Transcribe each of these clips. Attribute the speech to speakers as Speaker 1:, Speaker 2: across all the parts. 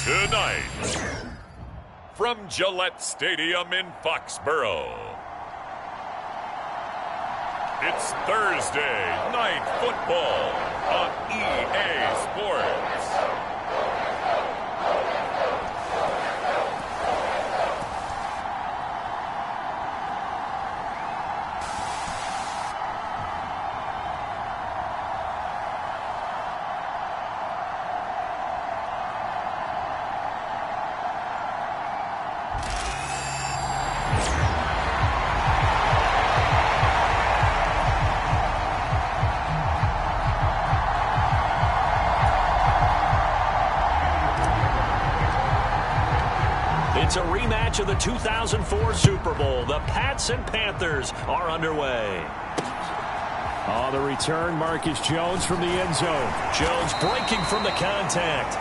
Speaker 1: Tonight, from Gillette Stadium in Foxborough, it's Thursday Night Football on EA Sports.
Speaker 2: It's a rematch of the 2004 Super Bowl. The Pats and Panthers are underway.
Speaker 3: On the return, Marcus Jones from the end zone.
Speaker 2: Jones breaking from the contact.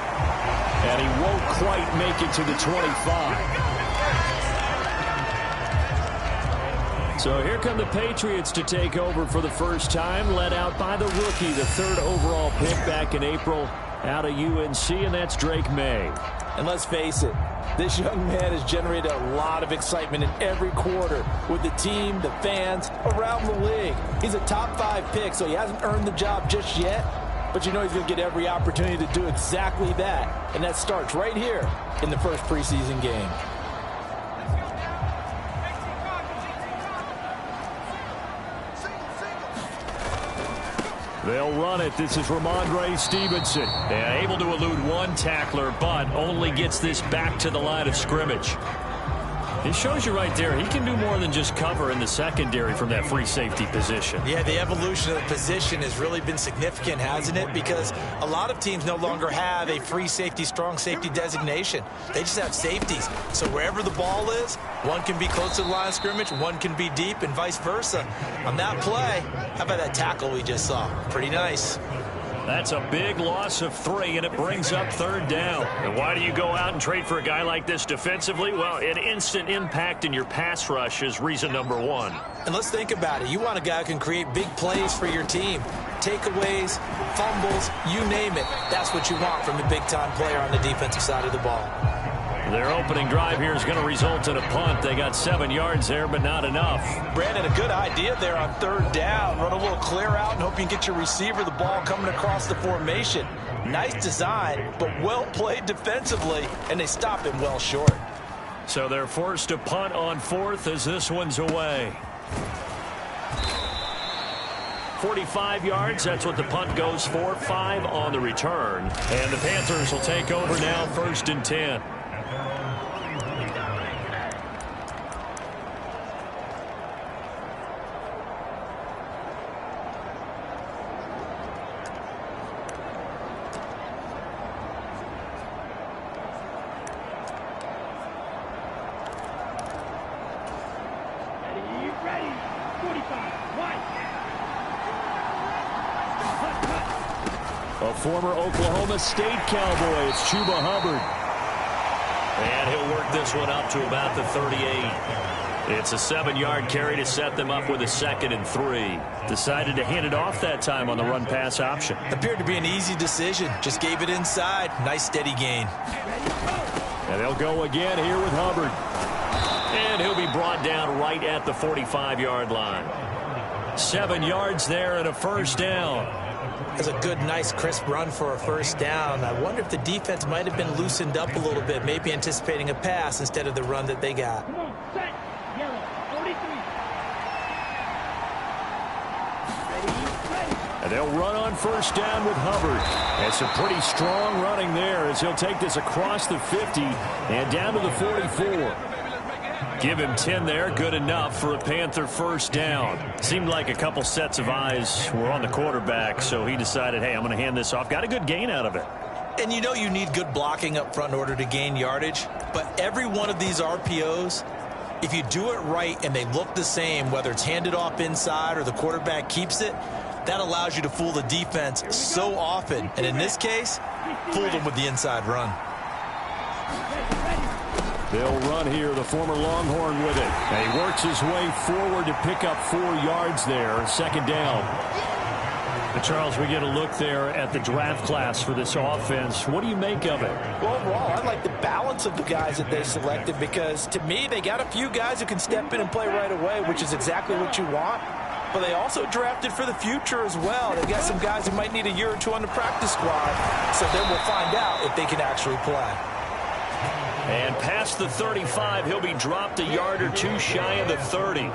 Speaker 3: And he won't quite make it to the 25. So here come the Patriots to take over for the first time, led out by the rookie, the third overall pick back in April out of UNC, and that's Drake May.
Speaker 4: And let's face it, this young man has generated a lot of excitement in every quarter with the team, the fans, around the league. He's a top 5 pick, so he hasn't earned the job just yet. But you know he's going to get every opportunity to do exactly that. And that starts right here in the first preseason game.
Speaker 3: They'll run it. This is Ramondre Stevenson.
Speaker 2: Yeah, able to elude one tackler, but only gets this back to the line of scrimmage. It shows you right there, he can do more than just cover in the secondary from that free safety position.
Speaker 4: Yeah, the evolution of the position has really been significant, hasn't it? Because a lot of teams no longer have a free safety, strong safety designation. They just have safeties. So wherever the ball is, one can be close to the line of scrimmage, one can be deep, and vice versa. On that play, how about that tackle we just saw? Pretty nice.
Speaker 2: That's a big loss of 3, and it brings up 3rd down. And why do you go out and trade for a guy like this defensively? Well, an instant impact in your pass rush is reason number 1.
Speaker 4: And let's think about it. You want a guy who can create big plays for your team. Takeaways, fumbles, you name it. That's what you want from a big-time player on the defensive side of the ball.
Speaker 2: Their opening drive here is going to result in a punt. They got 7 yards there, but not enough.
Speaker 4: Brandon, a good idea there on 3rd down. Run a little clear out and hope you can get your receiver the ball coming across the formation. Nice design, but well played defensively, and they stop him well short.
Speaker 2: So they're forced to punt on 4th as this one's away. 45 yards, that's what the punt goes for. 5 on the return. And the Panthers will take over now, 1st and 10.
Speaker 3: A former Oklahoma State Cowboy, it's Chuba Hubbard.
Speaker 2: And he'll work this one up to about the 38. It's a 7-yard carry to set them up with a 2nd and 3. Decided to hand it off that time on the run-pass option.
Speaker 4: Appeared to be an easy decision. Just gave it inside. Nice steady gain.
Speaker 3: And they'll go again here with Hubbard.
Speaker 2: And he'll be brought down right at the 45-yard line. 7 yards there and a 1st down.
Speaker 4: That's a good, nice, crisp run for a 1st down. I wonder if the defense might have been loosened up a little bit, maybe anticipating a pass instead of the run that they got.
Speaker 5: Come on, set, yellow, 43. Ready.
Speaker 3: And they'll run on 1st down with Hubbard. And some pretty strong running there as he'll take this across the 50 and down to the 44.
Speaker 2: Give him 10 there, good enough for a Panther 1st down. Seemed like a couple sets of eyes were on the quarterback, so he decided, hey, I'm going to hand this off. Got a good gain out of it.
Speaker 4: And you know you need good blocking up front in order to gain yardage, but every one of these RPOs, if you do it right and they look the same, whether it's handed off inside or the quarterback keeps it, that allows you to fool the defense so often. And in this case, fooled them with the inside run.
Speaker 3: They'll run here, the former Longhorn with it. And he works his way forward to pick up 4 yards there. 2nd down. But Charles, we get a look there at the draft class for this offense. What do you make of it?
Speaker 4: Well, overall, I like the balance of the guys that they selected because, to me, they got a few guys who can step in and play right away, which is exactly what you want. But they also drafted for the future as well. They've got some guys who might need a year or two on the practice squad, so then we'll find out if they can actually play.
Speaker 2: And past the 35, he'll be dropped a yard or two shy of the 30.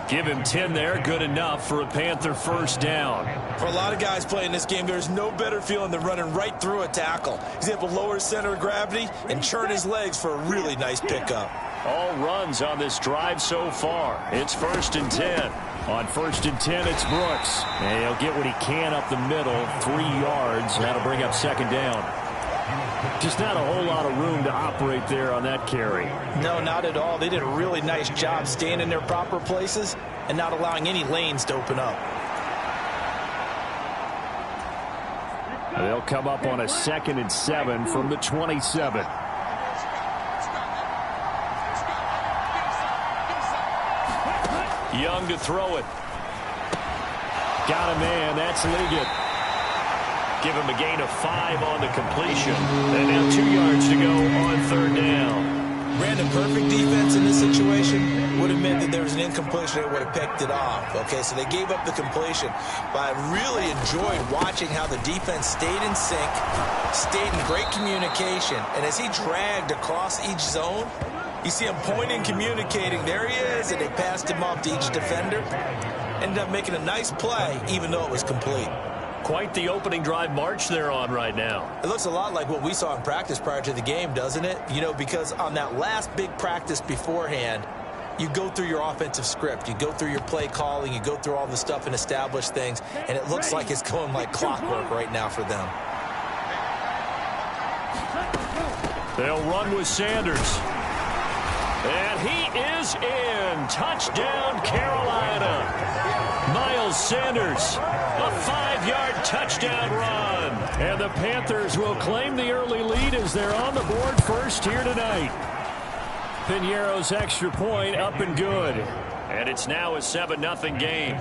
Speaker 2: Give him 10 there, good enough for a Panther first down.
Speaker 4: For a lot of guys playing this game, there's no better feeling than running right through a tackle. He's able to lower his center of gravity and churn his legs for a really nice pickup.
Speaker 3: All runs on this drive so far. It's 1st and 10. On 1st and 10, it's Brooks. And he'll get what he can up the middle, 3 yards. That'll bring up 2nd down. Just not a whole lot of room to operate there on that carry.
Speaker 4: No, not at all. They did a really nice job staying in their proper places and not allowing any lanes to open up.
Speaker 3: They'll come up on a 2nd and 7 from the 27.
Speaker 2: Young to throw it.
Speaker 3: Got a man. That's Liggett.
Speaker 2: Give him a gain of 5 on the completion. And now 2 yards to go on 3rd down.
Speaker 4: Brandon, perfect defense in this situation would have meant that there was an incompletion. They would have picked it off. Okay, so they gave up the completion. But I really enjoyed watching how the defense stayed in sync, stayed in great communication. And as he dragged across each zone, you see him pointing, communicating. There he is, and they passed him off to each defender. Ended up making a nice play, even though it was complete.
Speaker 2: Quite the opening drive march they're on right now.
Speaker 4: It looks a lot like what we saw in practice prior to the game, doesn't it? You know, because on that last big practice beforehand, you go through your offensive script. You go through your play calling. You go through all the stuff and establish things. And it looks like it's going like clockwork right now for them.
Speaker 2: They'll run with Sanders. And he is in. Touchdown, Carolina. Miles Sanders, a 5-yard touchdown run.
Speaker 3: And the Panthers will claim the early lead as they're on the board first here tonight. Piñeiro's extra point up and good.
Speaker 2: And it's now a 7-0 game.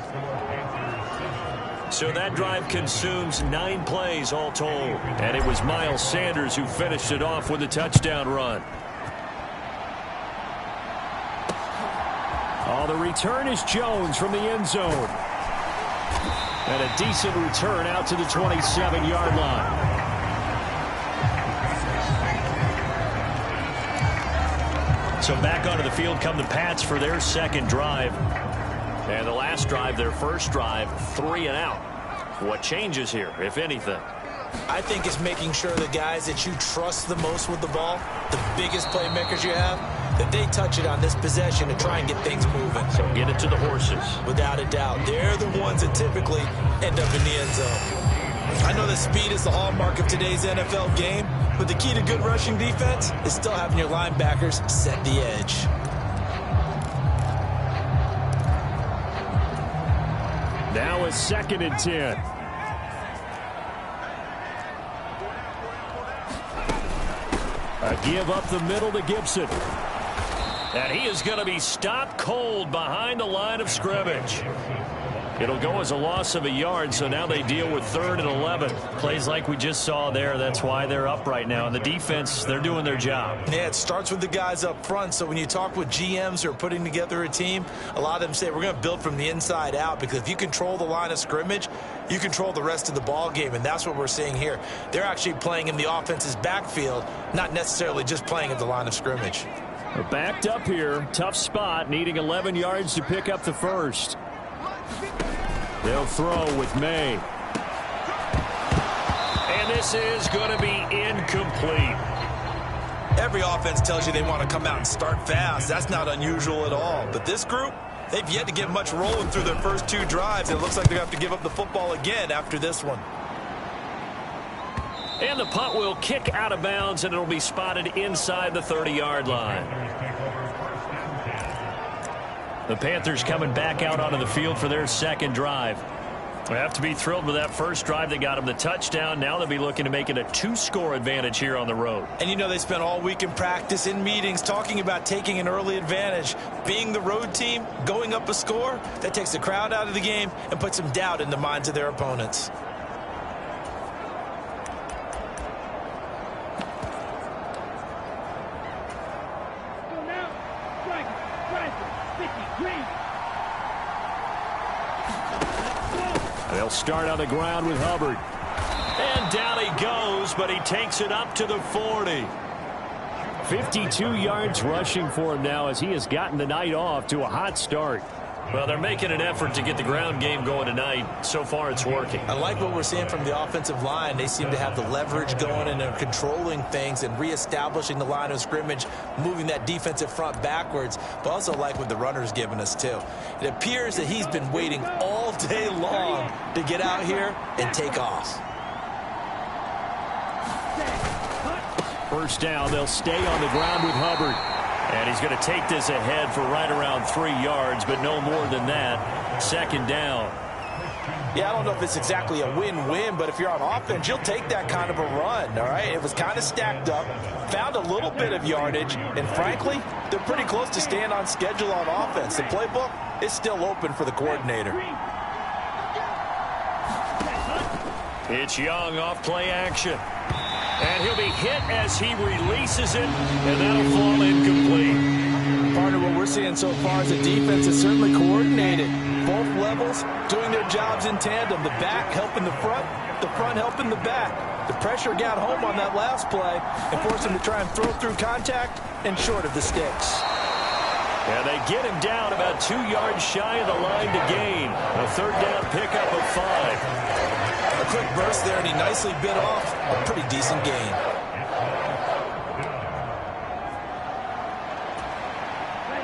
Speaker 2: So that drive consumes 9 plays all told.
Speaker 3: And it was Miles Sanders who finished it off with a touchdown run. Oh, the return is Jones from the end zone. And a decent return out to the 27-yard line.
Speaker 2: So back onto the field come the Pats for their second drive. And the last drive, their first drive, 3 and out. What changes here, if anything?
Speaker 4: I think it's making sure the guys that you trust the most with the ball, the biggest playmakers you have, that they touch it on this possession to try and get things moving.
Speaker 2: So get it to the horses.
Speaker 4: Without a doubt. They're the ones that typically end up in the end zone. I know that speed is the hallmark of today's NFL game, but the key to good rushing defense is still having your linebackers set the edge.
Speaker 3: Now it's 2nd and 10. A give up the middle to Gibson.
Speaker 2: And he is going to be stopped cold behind the line of scrimmage.
Speaker 3: It'll go as a loss of a yard, so now they deal with 3rd and 11.
Speaker 2: Plays like we just saw there. That's why they're up right now. And the defense, they're doing their job.
Speaker 4: Yeah, it starts with the guys up front. So when you talk with GMs who are putting together a team, a lot of them say we're going to build from the inside out, because if you control the line of scrimmage, you control the rest of the ball game, and that's what we're seeing here. They're actually playing in the offense's backfield, not necessarily just playing at the line of scrimmage.
Speaker 3: They're backed up here. Tough spot, needing 11 yards to pick up the first. They'll throw with May.
Speaker 2: And this is going to be incomplete.
Speaker 4: Every offense tells you they want to come out and start fast. That's not unusual at all. But this group, they've yet to get much rolling through their first 2 drives. It looks like they're going to have to give up the football again after this one.
Speaker 2: And the punt will kick out of bounds, and it'll be spotted inside the 30-yard line. The Panthers coming back out onto the field for their second drive. They have to be thrilled with that first drive that got them the touchdown. Now they'll be looking to make it a 2-score advantage here on the road.
Speaker 4: And you know they spent all week in practice, in meetings, talking about taking an early advantage. Being the road team, going up a score, that takes the crowd out of the game and puts some doubt in the minds of their opponents.
Speaker 3: They'll start on the ground with Hubbard.
Speaker 2: And down he goes, but he takes it up to the 40.
Speaker 3: 52 yards rushing for him now as he has gotten the night off to a hot start.
Speaker 2: Well, they're making an effort to get the ground game going tonight. So far, it's working.
Speaker 4: I like what we're seeing from the offensive line. They seem to have the leverage going, and they're controlling things and reestablishing the line of scrimmage, moving that defensive front backwards. But also like what the runner's giving us, too. It appears that he's been waiting all day long to get out here and take off.
Speaker 3: First down, they'll stay on the ground with Hubbard.
Speaker 2: And he's going to take this ahead for right around 3 yards, but no more than that. Second down.
Speaker 4: Yeah, I don't know if it's exactly a win-win, but if you're on offense, you'll take that kind of a run, all right? It was kind of stacked up, found a little bit of yardage, and frankly, they're pretty close to staying on schedule on offense. The playbook is still open for the coordinator.
Speaker 2: It's Young off play action. And he'll be hit as he releases it, and that'll fall incomplete.
Speaker 4: Part of what we're seeing so far is the defense is certainly coordinated. Both levels doing their jobs in tandem. The back helping the front helping the back. The pressure got home on that last play and forced him to try and throw through contact and short of the sticks.
Speaker 2: And they get him down about 2 yards shy of the line to gain. A third down pickup of 5.
Speaker 4: A quick burst there, and he nicely bit off a pretty decent gain.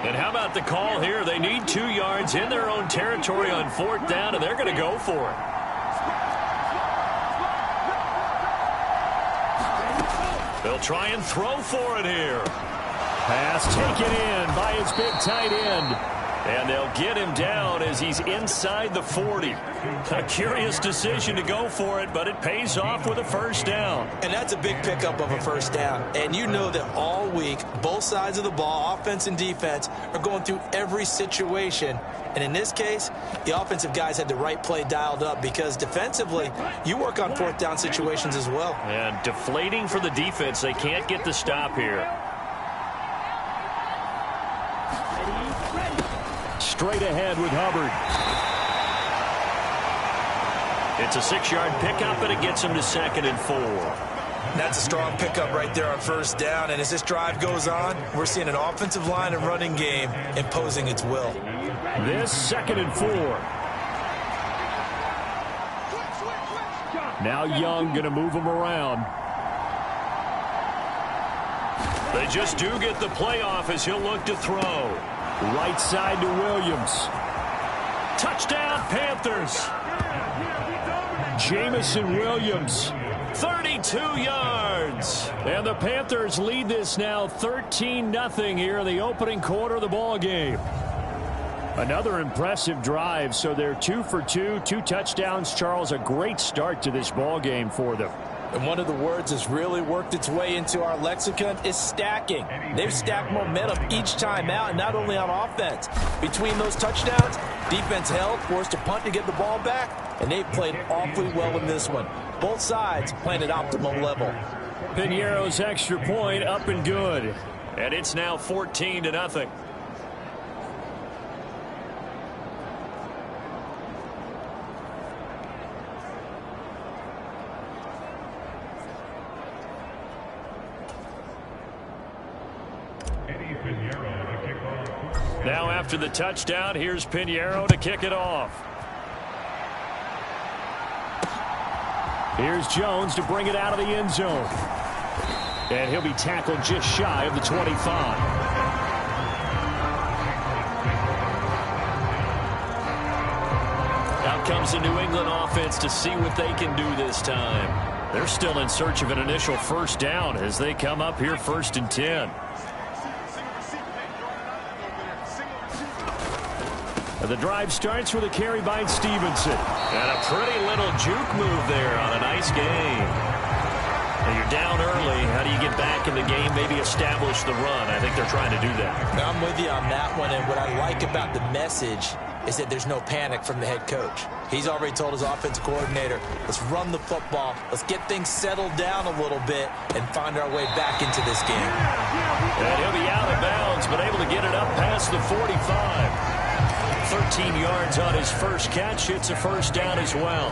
Speaker 2: And how about the call here? They need 2 yards in their own territory on fourth down, and they're going to go for it. They'll try and throw for it here.
Speaker 3: Pass taken in by his big tight end.
Speaker 2: And they'll get him down as he's inside the 40. A curious decision to go for it, but it pays off with a first down.
Speaker 4: And that's a big pickup of a first down. And you know that all week, both sides of the ball, offense and defense, are going through every situation. And in this case, the offensive guys had the right play dialed up because defensively, you work on fourth down situations as well.
Speaker 2: And deflating for the defense. They can't get the stop here.
Speaker 3: Straight ahead with Hubbard.
Speaker 2: It's a 6-yard pickup, and it gets him to 2nd and 4.
Speaker 4: That's a strong pickup right there on first down. And as this drive goes on, we're seeing an offensive line and running game imposing its will.
Speaker 3: This 2nd and 4. Now Young going to move him around.
Speaker 2: They just do get the playoff as he'll look to throw.
Speaker 3: Right side to Williams.
Speaker 2: Touchdown, Panthers.
Speaker 3: Jamison Williams.
Speaker 2: 32 yards.
Speaker 3: And the Panthers lead this now 13-0 here in the opening quarter of the ball game. Another impressive drive, so they're 2 for 2, 2 touchdowns. Charles, a great start to this ball game for them.
Speaker 4: And one of the words that's really worked its way into our lexicon is stacking. They've stacked momentum each time out, and not only on offense. Between those touchdowns, defense held, forced to punt to get the ball back, and they've played awfully well in this one. Both sides playing at optimum level.
Speaker 3: Piñeiro's extra point up and good.
Speaker 2: And it's now 14-0. Now after the touchdown, here's Piñeiro to kick it off.
Speaker 3: Here's Jones to bring it out of the end zone. And he'll be tackled just shy of the 25.
Speaker 2: Out comes the New England offense to see what they can do this time. They're still in search of an initial first down as they come up here 1st and 10.
Speaker 3: The drive starts with a carry by Stevenson.
Speaker 2: And a pretty little juke move there on a nice game. When you're down early, how do you get back in the game, maybe establish the run? I think they're trying to do that.
Speaker 4: Now, I'm with you on that one, and what I like about the message is that there's no panic from the head coach. He's already told his offensive coordinator, let's run the football, let's get things settled down a little bit and find our way back into this game.
Speaker 2: And he'll be out of bounds, but able to get it up past the 45. 13 yards on his first catch. It's a first down as well.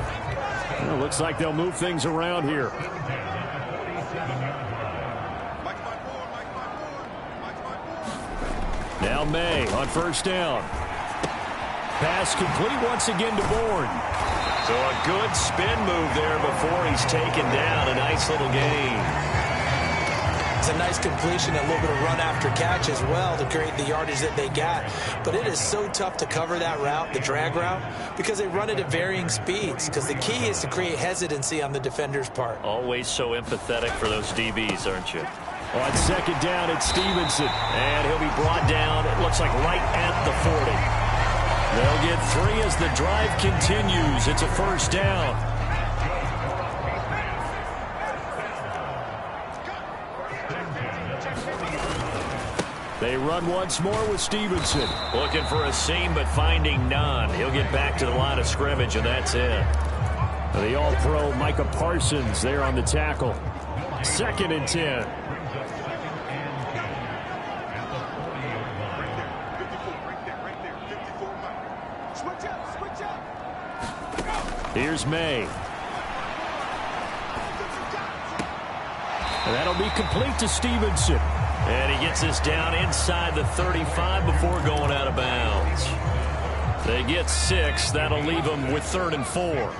Speaker 3: Well, looks like they'll move things around here. Now May on first down. Pass complete once again to Bourne.
Speaker 2: So a good spin move there before he's taken down. A nice little gain.
Speaker 4: It's a nice completion, a little bit of run after catch as well to create the yardage that they got. But it is so tough to cover that route, the drag route, because they run it at varying speeds. Because the key is to create hesitancy on the defender's part.
Speaker 2: Always so empathetic for those DBs, aren't you?
Speaker 3: On second down, it's Stevenson.
Speaker 2: And he'll be brought down, it looks like right at the 40.
Speaker 3: They'll get 3 as the drive continues. It's a first down. They run once more with Stevenson.
Speaker 2: Looking for a seam, but finding none. He'll get back to the line of scrimmage, and that's it.
Speaker 3: The All-Pro Micah Parsons there on the tackle. Second and 10. Here's May. And that'll be complete to Stevenson.
Speaker 2: And he gets this down inside the 35 before going out of bounds. They get 6. That'll leave them with 3rd and 4.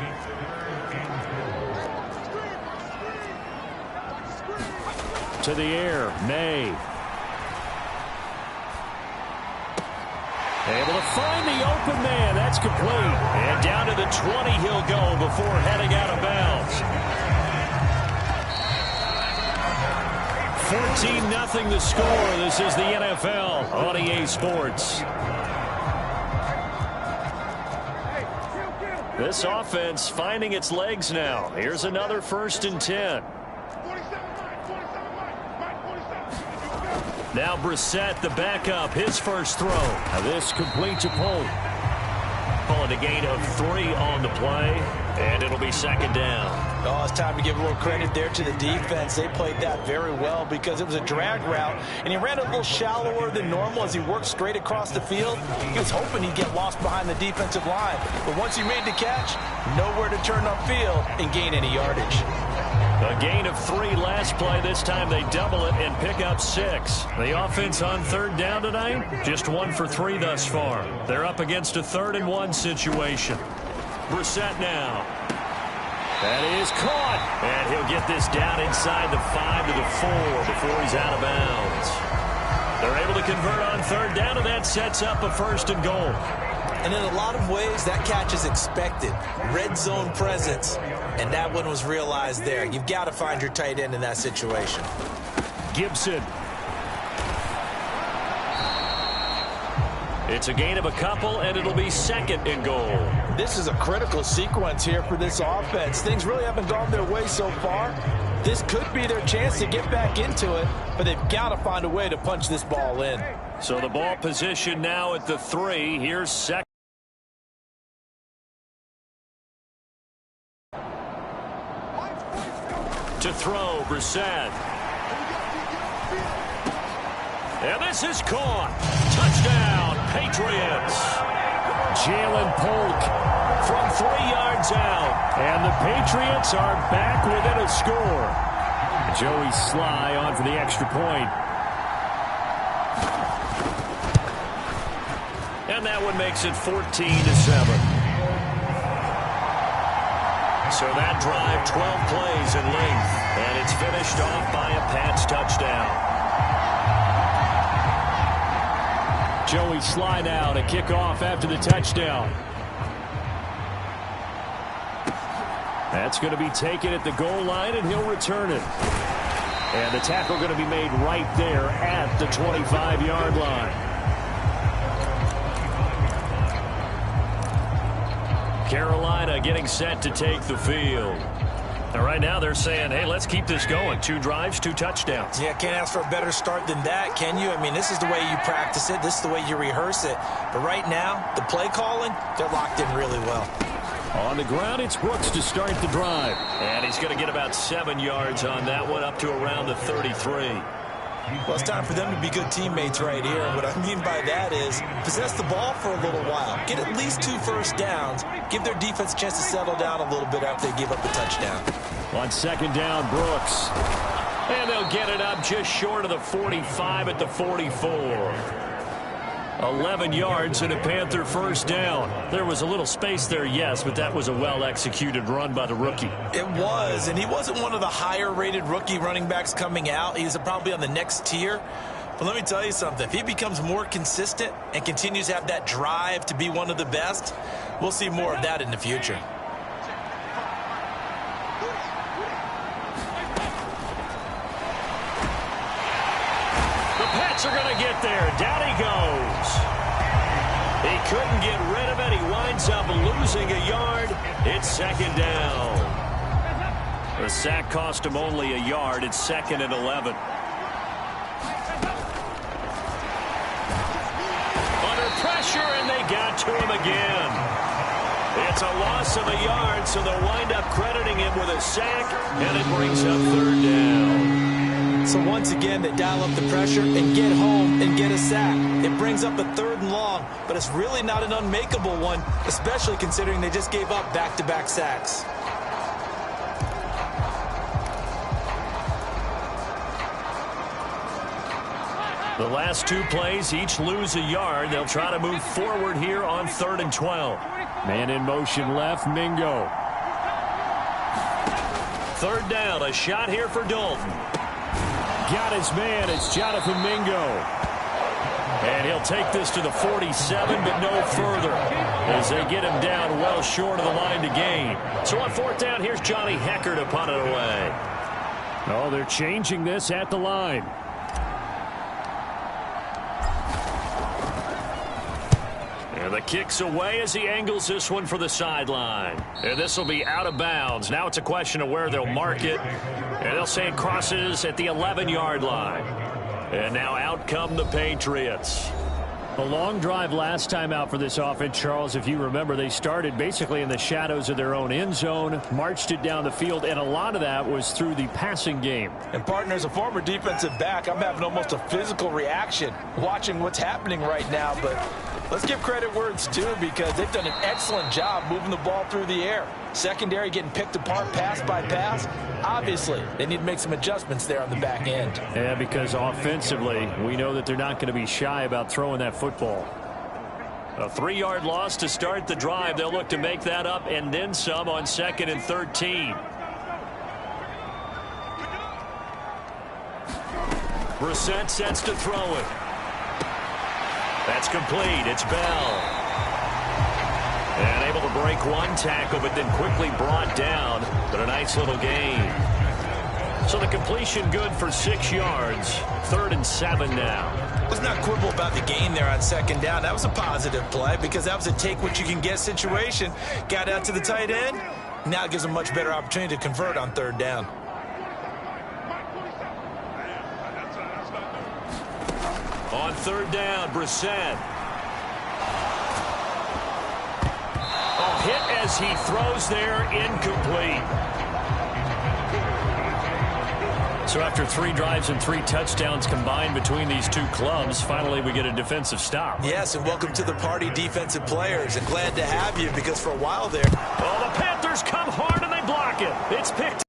Speaker 3: To the air, May. Able to find the open man. That's complete.
Speaker 2: And down to the 20 he'll go before heading out of bounds.
Speaker 3: 14-0 the score. This is the NFL on EA Sports.
Speaker 2: This offense finding its legs now. Here's another 1st and 10. Now Brissett, the backup, his first throw.
Speaker 3: Now this complete to Polk.
Speaker 2: Calling a gain of 3 on the play, and it'll be 2nd down.
Speaker 4: Oh, it's time to give a little credit there to the defense. They played that very well because it was a drag route, and he ran a little shallower than normal as he worked straight across the field. He was hoping he'd get lost behind the defensive line, but once he made the catch, nowhere to turn upfield and gain any yardage.
Speaker 2: A gain of 3 last play. This time they double it and pick up 6. The offense on 3rd down tonight, just 1 for 3 thus far. They're up against a 3rd and 1 situation. Brissett now.
Speaker 3: That is caught.
Speaker 2: And he'll get this down inside the 5 to the 4 before he's out of bounds. They're able to convert on 3rd down, and that sets up a 1st and goal.
Speaker 4: And in a lot of ways, that catch is expected. Red zone presence, and that one was realized there. You've got to find your tight end in that situation.
Speaker 3: Gibson.
Speaker 2: It's a gain of a couple, and it'll be 2nd and goal.
Speaker 4: This is a critical sequence here for this offense. Things really haven't gone their way so far. This could be their chance to get back into it, but they've got to find a way to punch this ball in.
Speaker 2: So the ball position now at the 3. Here's 2nd. To throw, Brissett. And this is caught. Touchdown, Patriots.
Speaker 3: Jalen Polk
Speaker 2: from 3 yards out.
Speaker 3: And the Patriots are back within a score. Joey Sly on for the extra point.
Speaker 2: And that one makes it 14-7. So that drive, 12 plays in length, and it's finished off by a Pats touchdown.
Speaker 3: Joey Sly now to kick off after the touchdown. That's going to be taken at the goal line, and he'll return it. And the tackle going to be made right there at the 25-yard line.
Speaker 2: Carolina getting set to take the field. And right now they're saying, hey, let's keep this going. 2 drives, 2 touchdowns.
Speaker 4: Yeah, can't ask for a better start than that, can you? I mean, this is the way you practice it. This is the way you rehearse it. But right now, the play calling, they're locked in really well.
Speaker 3: On the ground, it's Brooks to start the drive.
Speaker 2: And he's going to get about 7 yards on that one, up to around the 33.
Speaker 4: Well, it's time for them to be good teammates right here. And what I mean by that is possess the ball for a little while. Get at least 2 first downs. Give their defense a chance to settle down a little bit after they give up a touchdown.
Speaker 3: On 2nd down, Brooks.
Speaker 2: And they'll get it up just short of the 45 at the 44. 11 yards and a Panther first down. There was a little space there, yes, but that was a well-executed run by the rookie.
Speaker 4: It was, and he wasn't one of the higher-rated rookie running backs coming out. He's probably on the next tier. But let me tell you something. If he becomes more consistent and continues to have that drive to be one of the best, we'll see more of that in the future.
Speaker 2: Are going to get there. Down he goes. He couldn't get rid of it. He winds up losing a yard. It's 2nd down. The sack cost him only a yard. It's 2nd and 11. Under pressure, and they got to him again. It's a loss of a yard, so they'll wind up crediting him with a sack, and it brings up 3rd down.
Speaker 4: So once again, they dial up the pressure and get home and get a sack. It brings up a 3rd and long, but it's really not an unmakeable one, especially considering they just gave up back-to-back sacks.
Speaker 2: The last 2 plays each lose a yard. They'll try to move forward here on 3rd and 12.
Speaker 3: Man in motion left, Mingo.
Speaker 2: 3rd down, a shot here for Dalton.
Speaker 3: Got his man. It's Jonathan Mingo.
Speaker 2: And he'll take this to the 47, but no further, as they get him down well short of the line to gain. So on 4th down, here's Johnny Hecker to punt it away.
Speaker 3: Oh, they're changing this at the line.
Speaker 2: And the kick's away as he angles this one for the sideline. And this will be out of bounds. Now it's a question of where they'll mark it. And they'll say it crosses at the 11-yard line. And now out come the Patriots.
Speaker 3: A long drive last time out for this offense, Charles. If you remember, they started basically in the shadows of their own end zone, marched it down the field, and a lot of that was through the passing game.
Speaker 4: And, partner, as a former defensive back, I'm having almost a physical reaction watching what's happening right now. But let's give credit where it's due, because they've done an excellent job moving the ball through the air. Secondary getting picked apart pass by pass. Obviously, they need to make some adjustments there on the back end.
Speaker 3: Yeah, because offensively, we know that they're not going to be shy about throwing that football.
Speaker 2: A 3-yard loss to start the drive. They'll look to make that up and then some on 2nd and 13. Brissett sets to throw it. That's complete. It's Bell. And able to break one tackle, but then quickly brought down. But a nice little gain. So the completion good for 6 yards. 3rd and 7 now.
Speaker 4: Let's not quibble about the gain there on 2nd down. That was a positive play, because that was a take-what-you-can-get situation. Got out to the tight end. Now it gives them a much better opportunity to convert on 3rd down.
Speaker 2: On 3rd down, Brissett. Hit as he throws there, incomplete. So after 3 drives and 3 touchdowns combined between these 2 clubs, finally we get a defensive stop.
Speaker 4: Yes, and welcome to the party, defensive players, and glad to have you, because for a while there.
Speaker 2: Oh, the Panthers come hard and they block it. It's picked.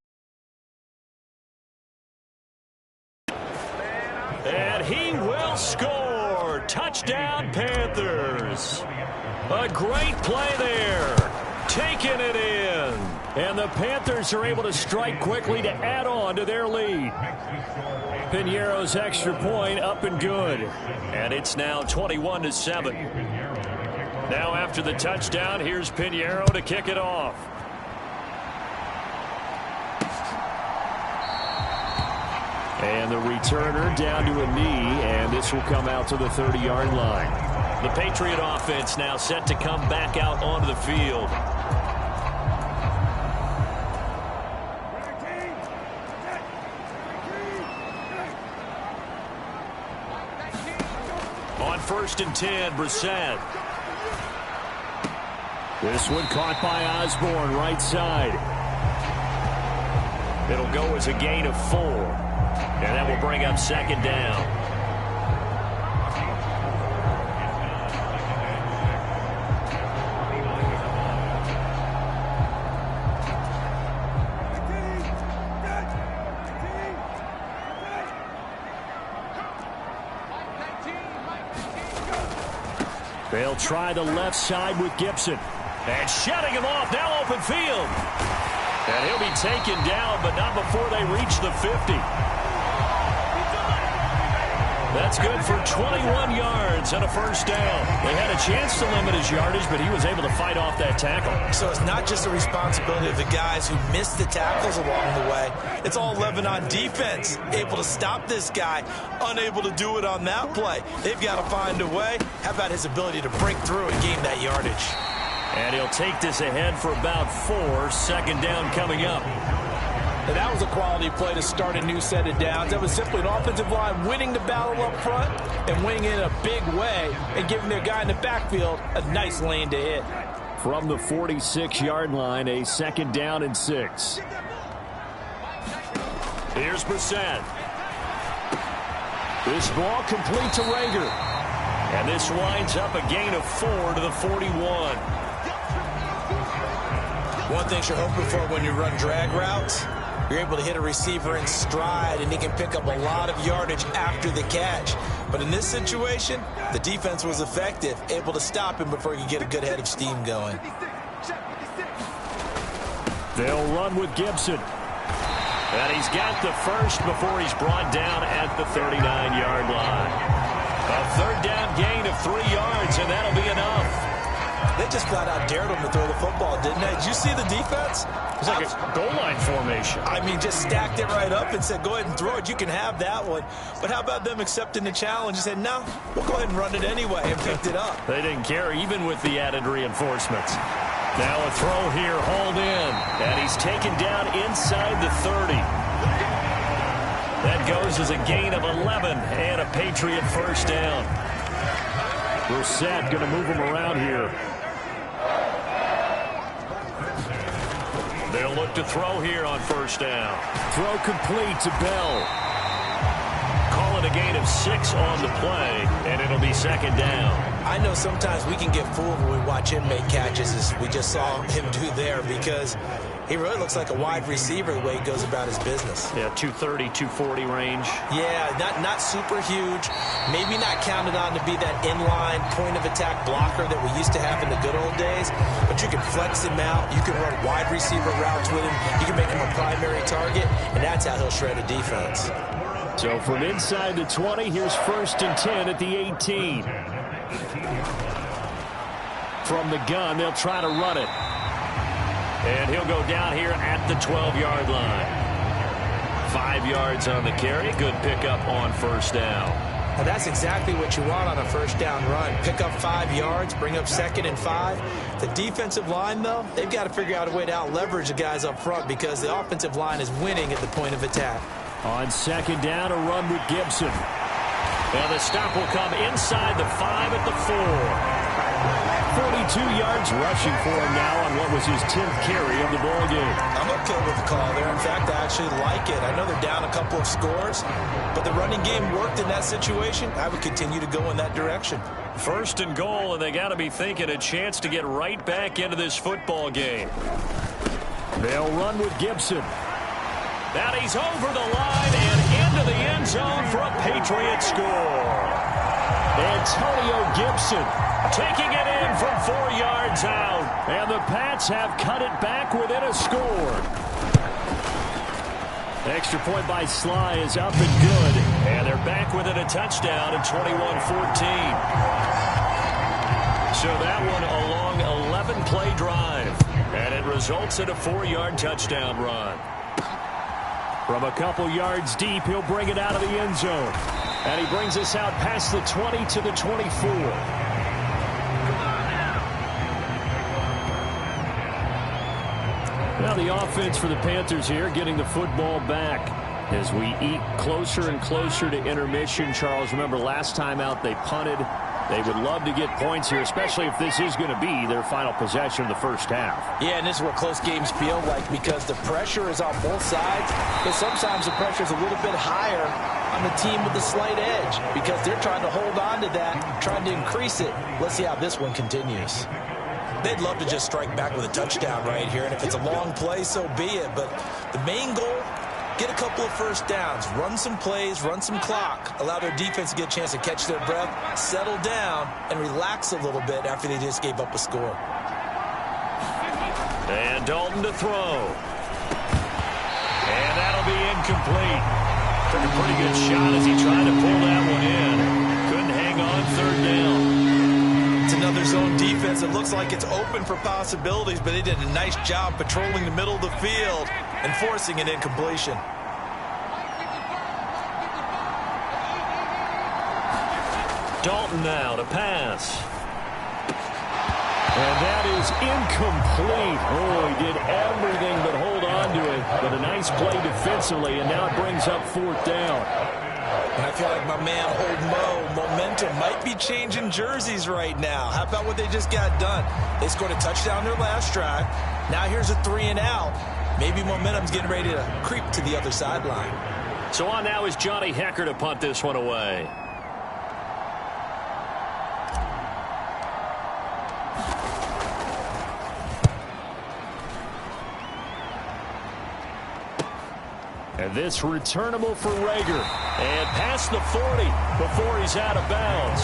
Speaker 2: And he will score. Touchdown, Panthers. A great play there. Taking it in. And the Panthers are able to strike quickly to add on to their lead. Piñeiro's extra point up and good. And it's now 21-7. Now after the touchdown, here's Piñeiro to kick it off.
Speaker 3: And the returner down to a knee, and this will come out to the 30-yard line.
Speaker 2: The Patriot offense now set to come back out onto the field. On 1st and 10, Brissett.
Speaker 3: This one caught by Osborne, right side.
Speaker 2: It'll go as a gain of 4. And that will bring up 2nd down.
Speaker 3: They'll try the left side with Gibson.
Speaker 2: And shutting him off, now open field. And he'll be taken down, but not before they reach the 50. That's good for 21 yards and a 1st down. They had a chance to limit his yardage, but he was able to fight off that tackle.
Speaker 4: So it's not just the responsibility of the guys who missed the tackles along the way. It's all 11 on defense, able to stop this guy, unable to do it on that play. They've got to find a way. How about his ability to break through and gain that yardage?
Speaker 2: And he'll take this ahead for about 4. 2nd down coming up.
Speaker 6: And that was a quality play to start a new set of downs. That was simply an offensive line winning the battle up front and winning it in a big way and giving their guy in the backfield a nice lane to hit.
Speaker 3: From the 46-yard line, a 2nd down and 6.
Speaker 2: Here's Brissett.
Speaker 3: This ball complete to Rager.
Speaker 2: And this winds up a gain of 4 to the 41.
Speaker 4: One thing you're hoping for when you run drag routes, you're able to hit a receiver in stride, and he can pick up a lot of yardage after the catch. But in this situation, the defense was effective, able to stop him before he could get a good head of steam going.
Speaker 3: They'll run with Gibson.
Speaker 2: And he's got the 1st before he's brought down at the 39-yard line. A 3rd down gain of 3 yards, and that'll be enough.
Speaker 4: They just flat out dared him to throw the football, didn't they? Did you see the defense?
Speaker 2: It's like a goal line formation.
Speaker 4: I mean, just stacked it right up and said, go ahead and throw it. You can have that one. But how about them accepting the challenge and said, no, we'll go ahead and run it anyway, and picked it up.
Speaker 2: They didn't care even with the added reinforcements. Now a throw here hauled in. And he's taken down inside the 30. That goes as a gain of 11 and a Patriot 1st down.
Speaker 3: Brissett going to move him around here.
Speaker 2: They'll look to throw here on 1st down.
Speaker 3: Throw complete to Bell.
Speaker 2: Call it a gain of 6 on the play, and it'll be 2nd down.
Speaker 4: I know sometimes we can get fooled when we watch him make catches, as we just saw him do there, because he really looks like a wide receiver the way he goes about his business.
Speaker 2: Yeah, 230, 240 range.
Speaker 4: Yeah, not super huge. Maybe not counted on to be that inline point-of-attack blocker that we used to have in the good old days. But you can flex him out. You can run wide receiver routes with him. You can make him a primary target, and that's how he'll shred a defense.
Speaker 3: So from inside the 20, here's 1st and 10 at the 18. From the gun, they'll try to run it.
Speaker 2: And he'll go down here at the 12-yard line. 5 yards on the carry. Good pickup on 1st down.
Speaker 4: Now that's exactly what you want on a 1st down run. Pick up 5 yards, bring up 2nd and 5. The defensive line, though, they've got to figure out a way to out-leverage the guys up front because the offensive line is winning at the point of attack.
Speaker 3: On 2nd down, a run with Gibson.
Speaker 2: Now the stop will come inside the 5 at the 4.
Speaker 3: 42 yards rushing for him now on what was his 10th carry of the ball game.
Speaker 4: I'm okay with the call there. In fact, I actually like it. I know they're down a couple of scores, but the running game worked in that situation. I would continue to go in that direction.
Speaker 2: 1st and goal, and they got to be thinking a chance to get right back into this football game.
Speaker 3: They'll run with Gibson.
Speaker 2: Now he's over the line and into the end zone for a Patriot score.
Speaker 3: Antonio Gibson
Speaker 2: taking it in from 4 yards out.
Speaker 3: And the Pats have cut it back within a score. Extra point by Sly is up and good.
Speaker 2: And they're back within a touchdown at 21-14. So that one a long 11-play drive. And it results in a 4-yard touchdown run.
Speaker 3: From a couple yards deep, he'll bring it out of the end zone. And he brings us out past the 20 to the 24. Now the offense for the Panthers here getting the football back. As we eat closer and closer to intermission, Charles, remember last time out they punted. They would love to get points here, especially if this is going to be their final possession of the first half.
Speaker 6: Yeah, and this is what close games feel like because the pressure is on both sides, but sometimes the pressure is a little bit higher on the team with the slight edge because they're trying to hold on to that, trying to increase it. Let's see how this one continues.
Speaker 4: They'd love to just strike back with a touchdown right here, and if it's a long play, so be it. But the main goal, get a couple of first downs, run some plays, run some clock, allow their defense to get a chance to catch their breath, settle down, and relax a little bit after they just gave up a score.
Speaker 2: And Dalton to throw. And that'll be incomplete. Took a pretty good shot as he tried to pull that one in. Couldn't hang on third down.
Speaker 4: It's another zone defense. It looks like it's open for possibilities, but they did a nice job patrolling the middle of the field and forcing an incompletion.
Speaker 2: Dalton now to pass. And that is incomplete. Oh, he did everything but hold on to it. But a nice play defensively, and now it brings up fourth down.
Speaker 4: And I feel like my man, Old Mo, momentum might be changing jerseys right now. How about what they just got done? They scored a touchdown their last drive. Now here's a 3-and-out. Maybe momentum's getting ready to creep to the other sideline.
Speaker 2: So on now is Johnny Hecker to punt this one away. And this returnable for Rager. And past the 40 before he's out of bounds.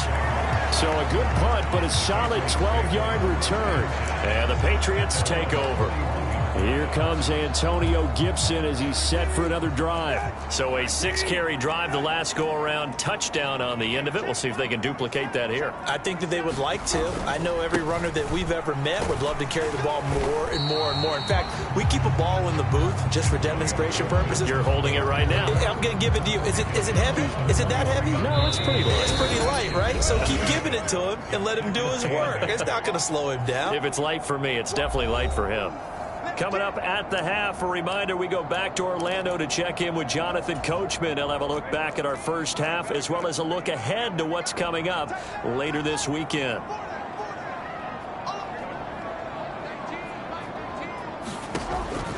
Speaker 2: So a good punt, but a solid 12-yard return. And the Patriots take over. Here comes Antonio Gibson as he's set for another drive. So a 6-carry drive the last go-around, touchdown on the end of it. We'll see if they can duplicate that here.
Speaker 4: I think that they would like to. I know every runner that we've ever met would love to carry the ball more and more and more. In fact, we keep a ball in the booth just for demonstration purposes.
Speaker 2: You're holding it right now.
Speaker 4: I'm going to give it to you. Is it heavy? Is it that heavy?
Speaker 2: No, it's pretty light.
Speaker 4: It's pretty light, right? So keep giving it to him and let him do his work. It's not going to slow him down.
Speaker 2: If it's light for me, it's definitely light for him. Coming up at the half, a reminder, we go back to Orlando to check in with Jonathan Coachman. He'll have a look back at our first half as well as a look ahead to what's coming up later this weekend.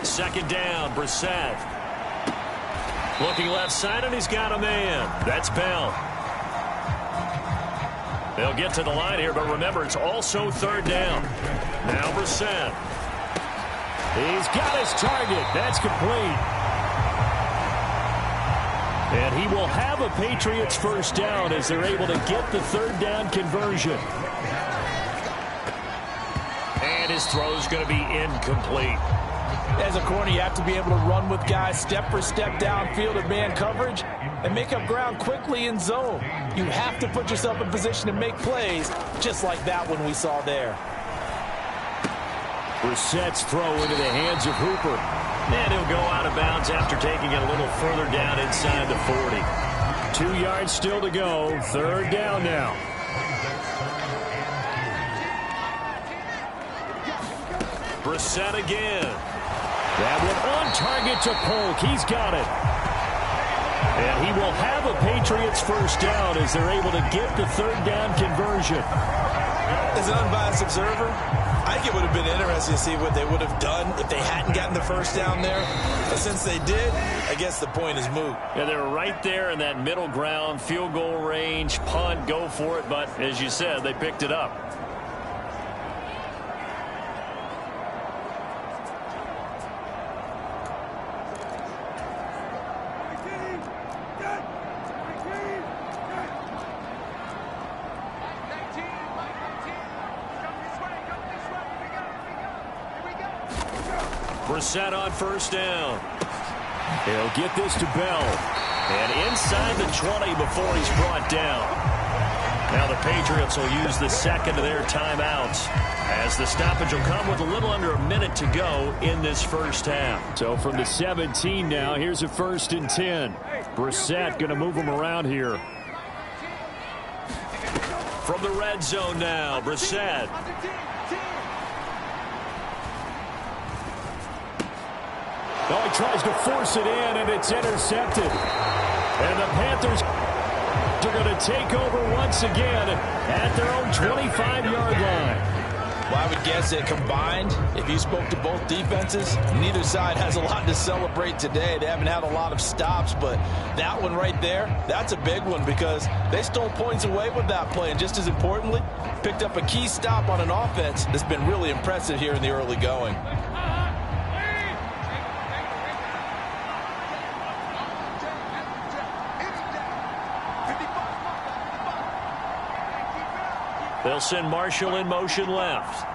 Speaker 2: Second down, Brissett. Looking left side, and he's got a man. That's Bell. They'll get to the line here, but remember, it's also third down. Now Brissett. He's got his target. That's complete. And he will have a Patriots first down as they're able to get the third down conversion. And his throw is going to be incomplete.
Speaker 6: As a corner, you have to be able to run with guys step for step downfield in man coverage and make up ground quickly in zone. You have to put yourself in position to make plays just like that one we saw there.
Speaker 3: Brissett's throw into the hands of Hooper.
Speaker 2: And he'll go out of bounds after taking it a little further down inside the 40.
Speaker 3: 2 yards still to go. Third down now.
Speaker 2: Brissett again.
Speaker 3: That one on target to Polk. He's got it. And he will have a Patriots first down as they're able to get the third down conversion.
Speaker 4: As an unbiased observer, I think it would have been interesting to see what they would have done if they hadn't gotten the first down there. But since they did, I guess the point is moot.
Speaker 2: Yeah, they're right there in that middle ground, field goal range, punt, go for it. But as you said, they picked it up. Brissett on first down.
Speaker 3: He'll get this to Bell.
Speaker 2: And inside the 20 before he's brought down. Now the Patriots will use the second of their timeouts as the stoppage will come with a little under a minute to go in this first half.
Speaker 3: So from the 17 now, here's a 1st and 10. Brissett going to move him around here.
Speaker 2: From the red zone now, Brissett.
Speaker 3: Oh, he tries to force it in, and it's intercepted. And the Panthers are going to take over once again at their own 25-yard line.
Speaker 6: Well, I would guess that combined, if you spoke to both defenses, neither side has a lot to celebrate today. They haven't had a lot of stops, but that one right there, that's a big one because they stole points away with that play. And just as importantly, picked up a key stop on an offense that's been really impressive here in the early going.
Speaker 2: They'll send Marshall in motion left.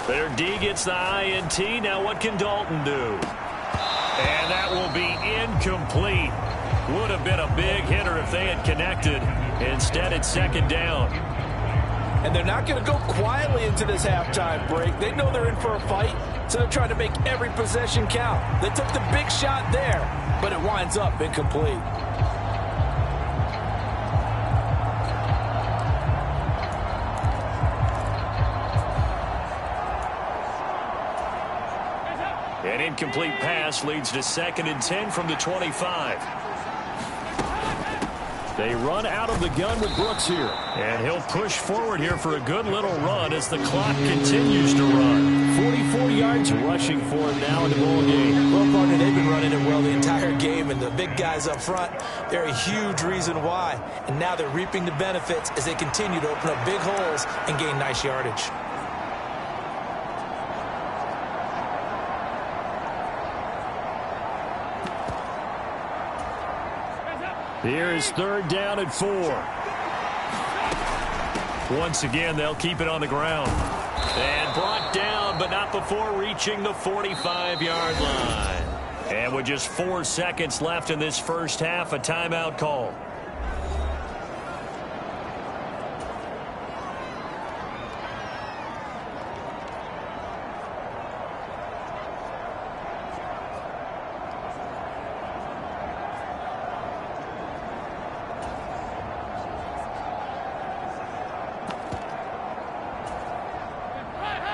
Speaker 2: Their D gets the INT. Now what can Dalton do? And that will be incomplete. Would have been a big hitter if they had connected. Instead, it's second down.
Speaker 6: And they're not going to go quietly into this halftime break. They know they're in for a fight, so they're trying to make every possession count. They took the big shot there, but it winds up incomplete.
Speaker 2: An incomplete pass leads to 2nd and 10 from the 25.
Speaker 3: They run out of the gun with Brooks here.
Speaker 2: And he'll push forward here for a good little run as the clock continues to run.
Speaker 3: 44 yards rushing for him now in the ball game.
Speaker 4: Well, partner, they've been running it well the entire game, and the big guys up front, they're a huge reason why. And now they're reaping the benefits as they continue to open up big holes and gain nice yardage.
Speaker 2: Here is 3rd down and 4. Once again, they'll keep it on the ground. And brought down, but not before reaching the 45-yard line. And with just 4 seconds left in this first half, a timeout call.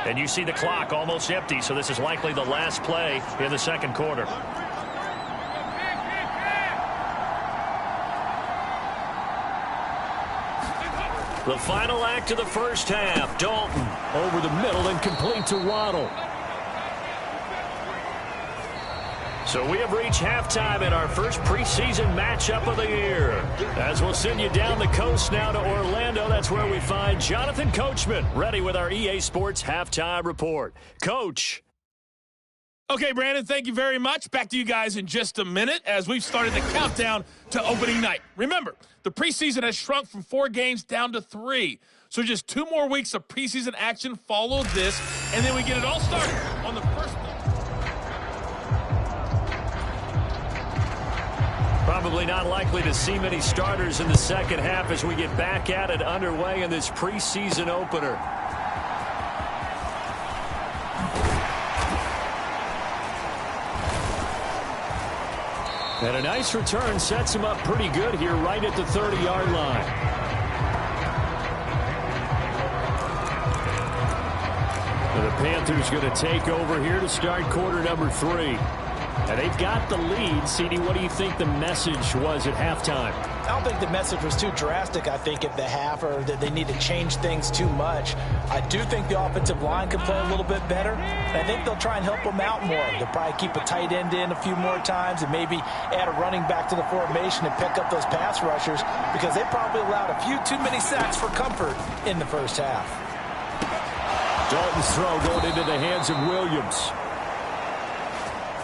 Speaker 2: And you see the clock almost empty, so this is likely the last play in the second quarter. The final act of the first half. Dalton over the middle and complete to Waddle. So we have reached halftime in our first preseason matchup of the year. As we'll send you down the coast now to Orlando, that's where we find Jonathan Coachman, ready with our EA Sports Halftime Report. Coach.
Speaker 7: Okay, Brandon, thank you very much. Back to you guys in just a minute as we've started the countdown to opening night. Remember, the preseason has shrunk from 4 games down to 3. So just 2 more weeks of preseason action follow this, and then we get it all started on the first.
Speaker 2: Probably not likely to see many starters in the second half as we get back at it underway in this preseason opener. And a nice return sets him up pretty good here right at the 30-yard line. And the Panthers going to take over here to start quarter number 3. And they've got the lead. CD, what do you think the message was at halftime?
Speaker 6: I don't think the message was too drastic, I think, at the half, or that they need to change things too much. I do think the offensive line can play a little bit better. And I think they'll try and help them out more. They'll probably keep a tight end in a few more times and maybe add a running back to the formation and pick up those pass rushers because they probably allowed a few too many sacks for comfort in the first half.
Speaker 3: Dalton's throw going into the hands of Williams.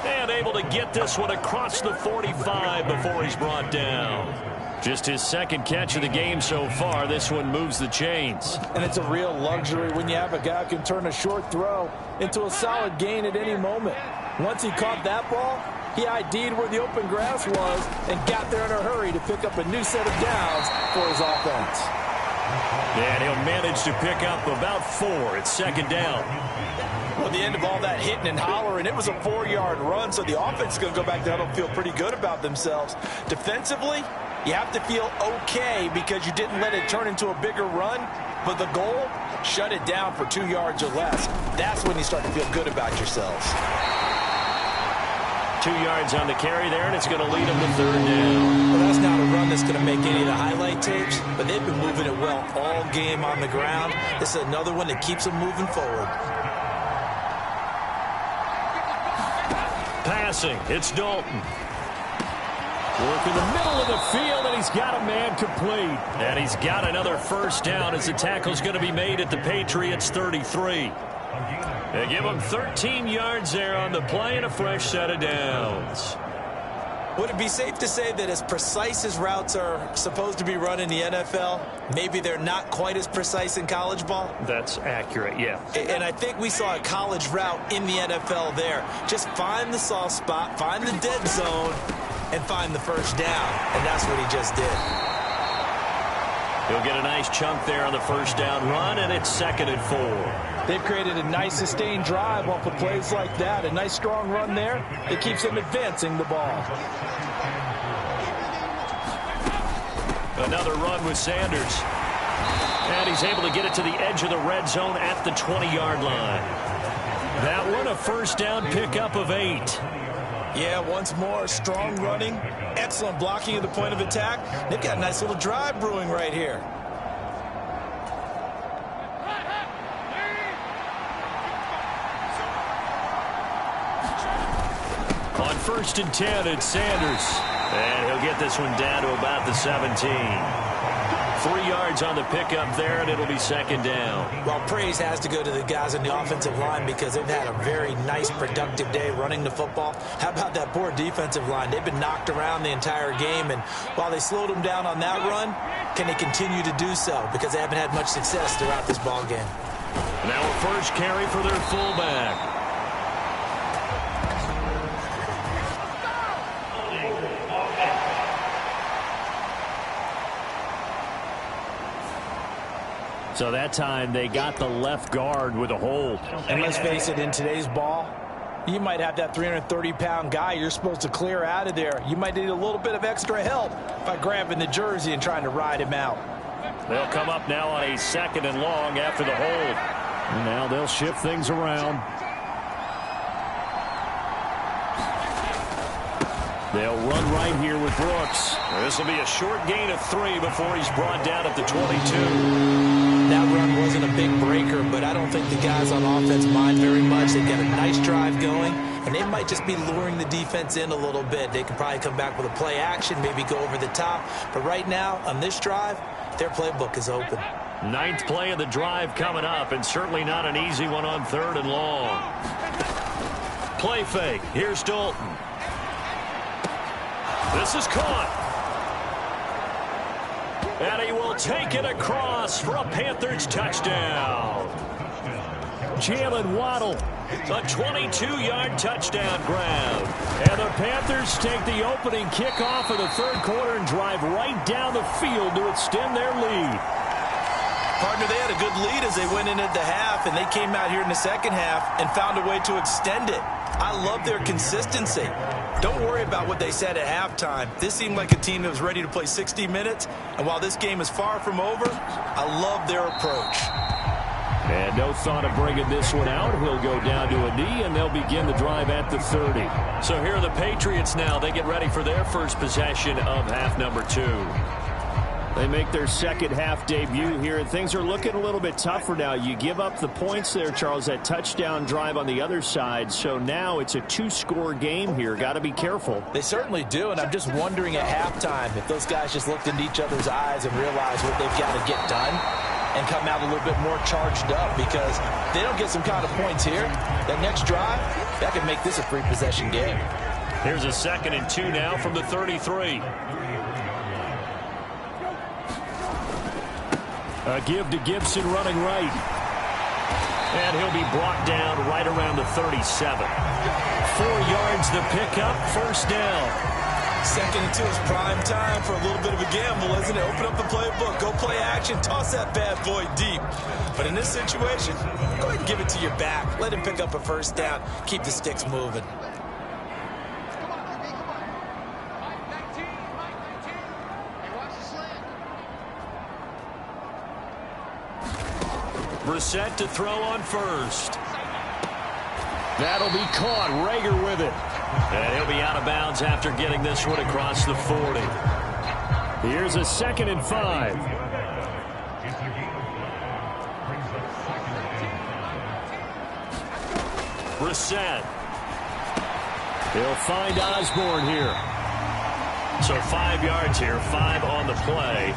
Speaker 2: And able to get this one across the 45 before he's brought down. Just his second catch of the game so far. This one moves the chains.
Speaker 6: And it's a real luxury when you have a guy who can turn a short throw into a solid gain at any moment. Once he caught that ball, he ID'd where the open grass was and got there in a hurry to pick up a new set of downs for his offense.
Speaker 2: And he'll manage to pick up about 4 at second down.
Speaker 4: Well, at the end of all that hitting and hollering, it was a 4-yard run, so the offense is going to go back there and feel pretty good about themselves. Defensively, you have to feel okay because you didn't let it turn into a bigger run, but the goal,
Speaker 6: shut it down for 2 yards or less. That's when you start to feel good about yourselves.
Speaker 2: 2 yards on the carry there, and it's going to lead them to third down.
Speaker 4: Well, that's not a run that's going to make any of the highlight tapes, but they've been moving it well all game on the ground. This is another one that keeps them moving forward.
Speaker 2: Passing, it's Dalton. Work in the middle of the field, and he's got a man complete. And he's got another first down as the tackle's going to be made at the Patriots' 33. They give him 13 yards there on the play and a fresh set of downs.
Speaker 4: Would it be safe to say that as precise as routes are supposed to be run in the NFL, maybe they're not quite as precise in college ball?
Speaker 2: That's accurate, yeah.
Speaker 4: And I think we saw a college route in the NFL there. Just find the soft spot, find the dead zone, and find the first down. And that's what he just did.
Speaker 2: He'll get a nice chunk there on the first down run, and it's 2nd and 4.
Speaker 6: They've created a nice sustained drive off of plays like that. A nice strong run there that keeps them advancing the ball.
Speaker 2: Another run with Sanders. And he's able to get it to the edge of the red zone at the 20-yard line. That one a first down pickup of 8.
Speaker 4: Yeah, once more, strong running, excellent blocking at the point of attack. They've got a nice little drive brewing right here.
Speaker 2: On 1st and 10, it's Sanders. And he'll get this one down to about the 17. 3 yards on the pickup there, and it'll be 2nd down.
Speaker 4: Well, praise has to go to the guys on the offensive line because they've had a very nice, productive day running the football. How about that poor defensive line? They've been knocked around the entire game, and while they slowed them down on that run, can they continue to do so? Because they haven't had much success throughout this ball game.
Speaker 2: Now a first carry for their fullback. So that time they got the left guard with a hold.
Speaker 6: And let's face it, in today's ball, you might have that 330-pound guy you're supposed to clear out of there. You might need a little bit of extra help by grabbing the jersey and trying to ride him out.
Speaker 2: They'll come up now on a 2nd and long after the hold. And now they'll shift things around. They'll run right here with Brooks. This will be a short gain of 3 before he's brought down at the 22.
Speaker 4: That run wasn't a big breaker, but I don't think the guys on offense mind very much. They've got a nice drive going, and they might just be luring the defense in a little bit. They can probably come back with a play action, maybe go over the top. But right now, on this drive, their playbook is open.
Speaker 2: 9th play of the drive coming up, and certainly not an easy one on 3rd and long. Play fake. Here's Dalton. This is caught. And he will take it across for a Panthers touchdown. Jalen Waddle, a 22-yard touchdown grab. And the Panthers take the opening kickoff of the 3rd quarter and drive right down the field to extend their lead.
Speaker 4: Partner, they had a good lead as they went into the half, and they came out here in the 2nd half and found a way to extend it. I love their consistency. Don't worry about what they said at halftime. This seemed like a team that was ready to play 60 minutes, and while this game is far from over, I love their approach.
Speaker 2: And no thought of bringing this one out. He'll go down to a knee, and they'll begin the drive at the 30. So here are the Patriots now. They get ready for their first possession of half number 2. They make their 2nd half debut here, and things are looking a little bit tougher now. You give up the points there, Charles, that touchdown drive on the other side. So now it's a 2-score game here. Got to be careful.
Speaker 6: They certainly do, and I'm just wondering at halftime if those guys just looked into each other's eyes and realized what they've got to get done and come out a little bit more charged up, because if they don't get some kind of points here, that next drive, that could make this a 3-possession game.
Speaker 2: Here's a 2nd and 2 now from the 33. A give to Gibson running right. And he'll be brought down right around the 37. 4 yards the pickup, first down.
Speaker 4: 2nd and 2 is prime time for a little bit of a gamble, isn't it? Open up the playbook, go play action, toss that bad boy deep. But in this situation, go ahead and give it to your back. Let him pick up a first down. Keep the sticks moving.
Speaker 2: Brissett to throw on first.
Speaker 3: That'll be caught. Rager with it.
Speaker 2: And he'll be out of bounds after getting this one across the 40.
Speaker 3: Here's a 2nd and 5.
Speaker 2: Brissett.
Speaker 3: He'll find Osborne here.
Speaker 2: So 5 yards here, 5 on the play.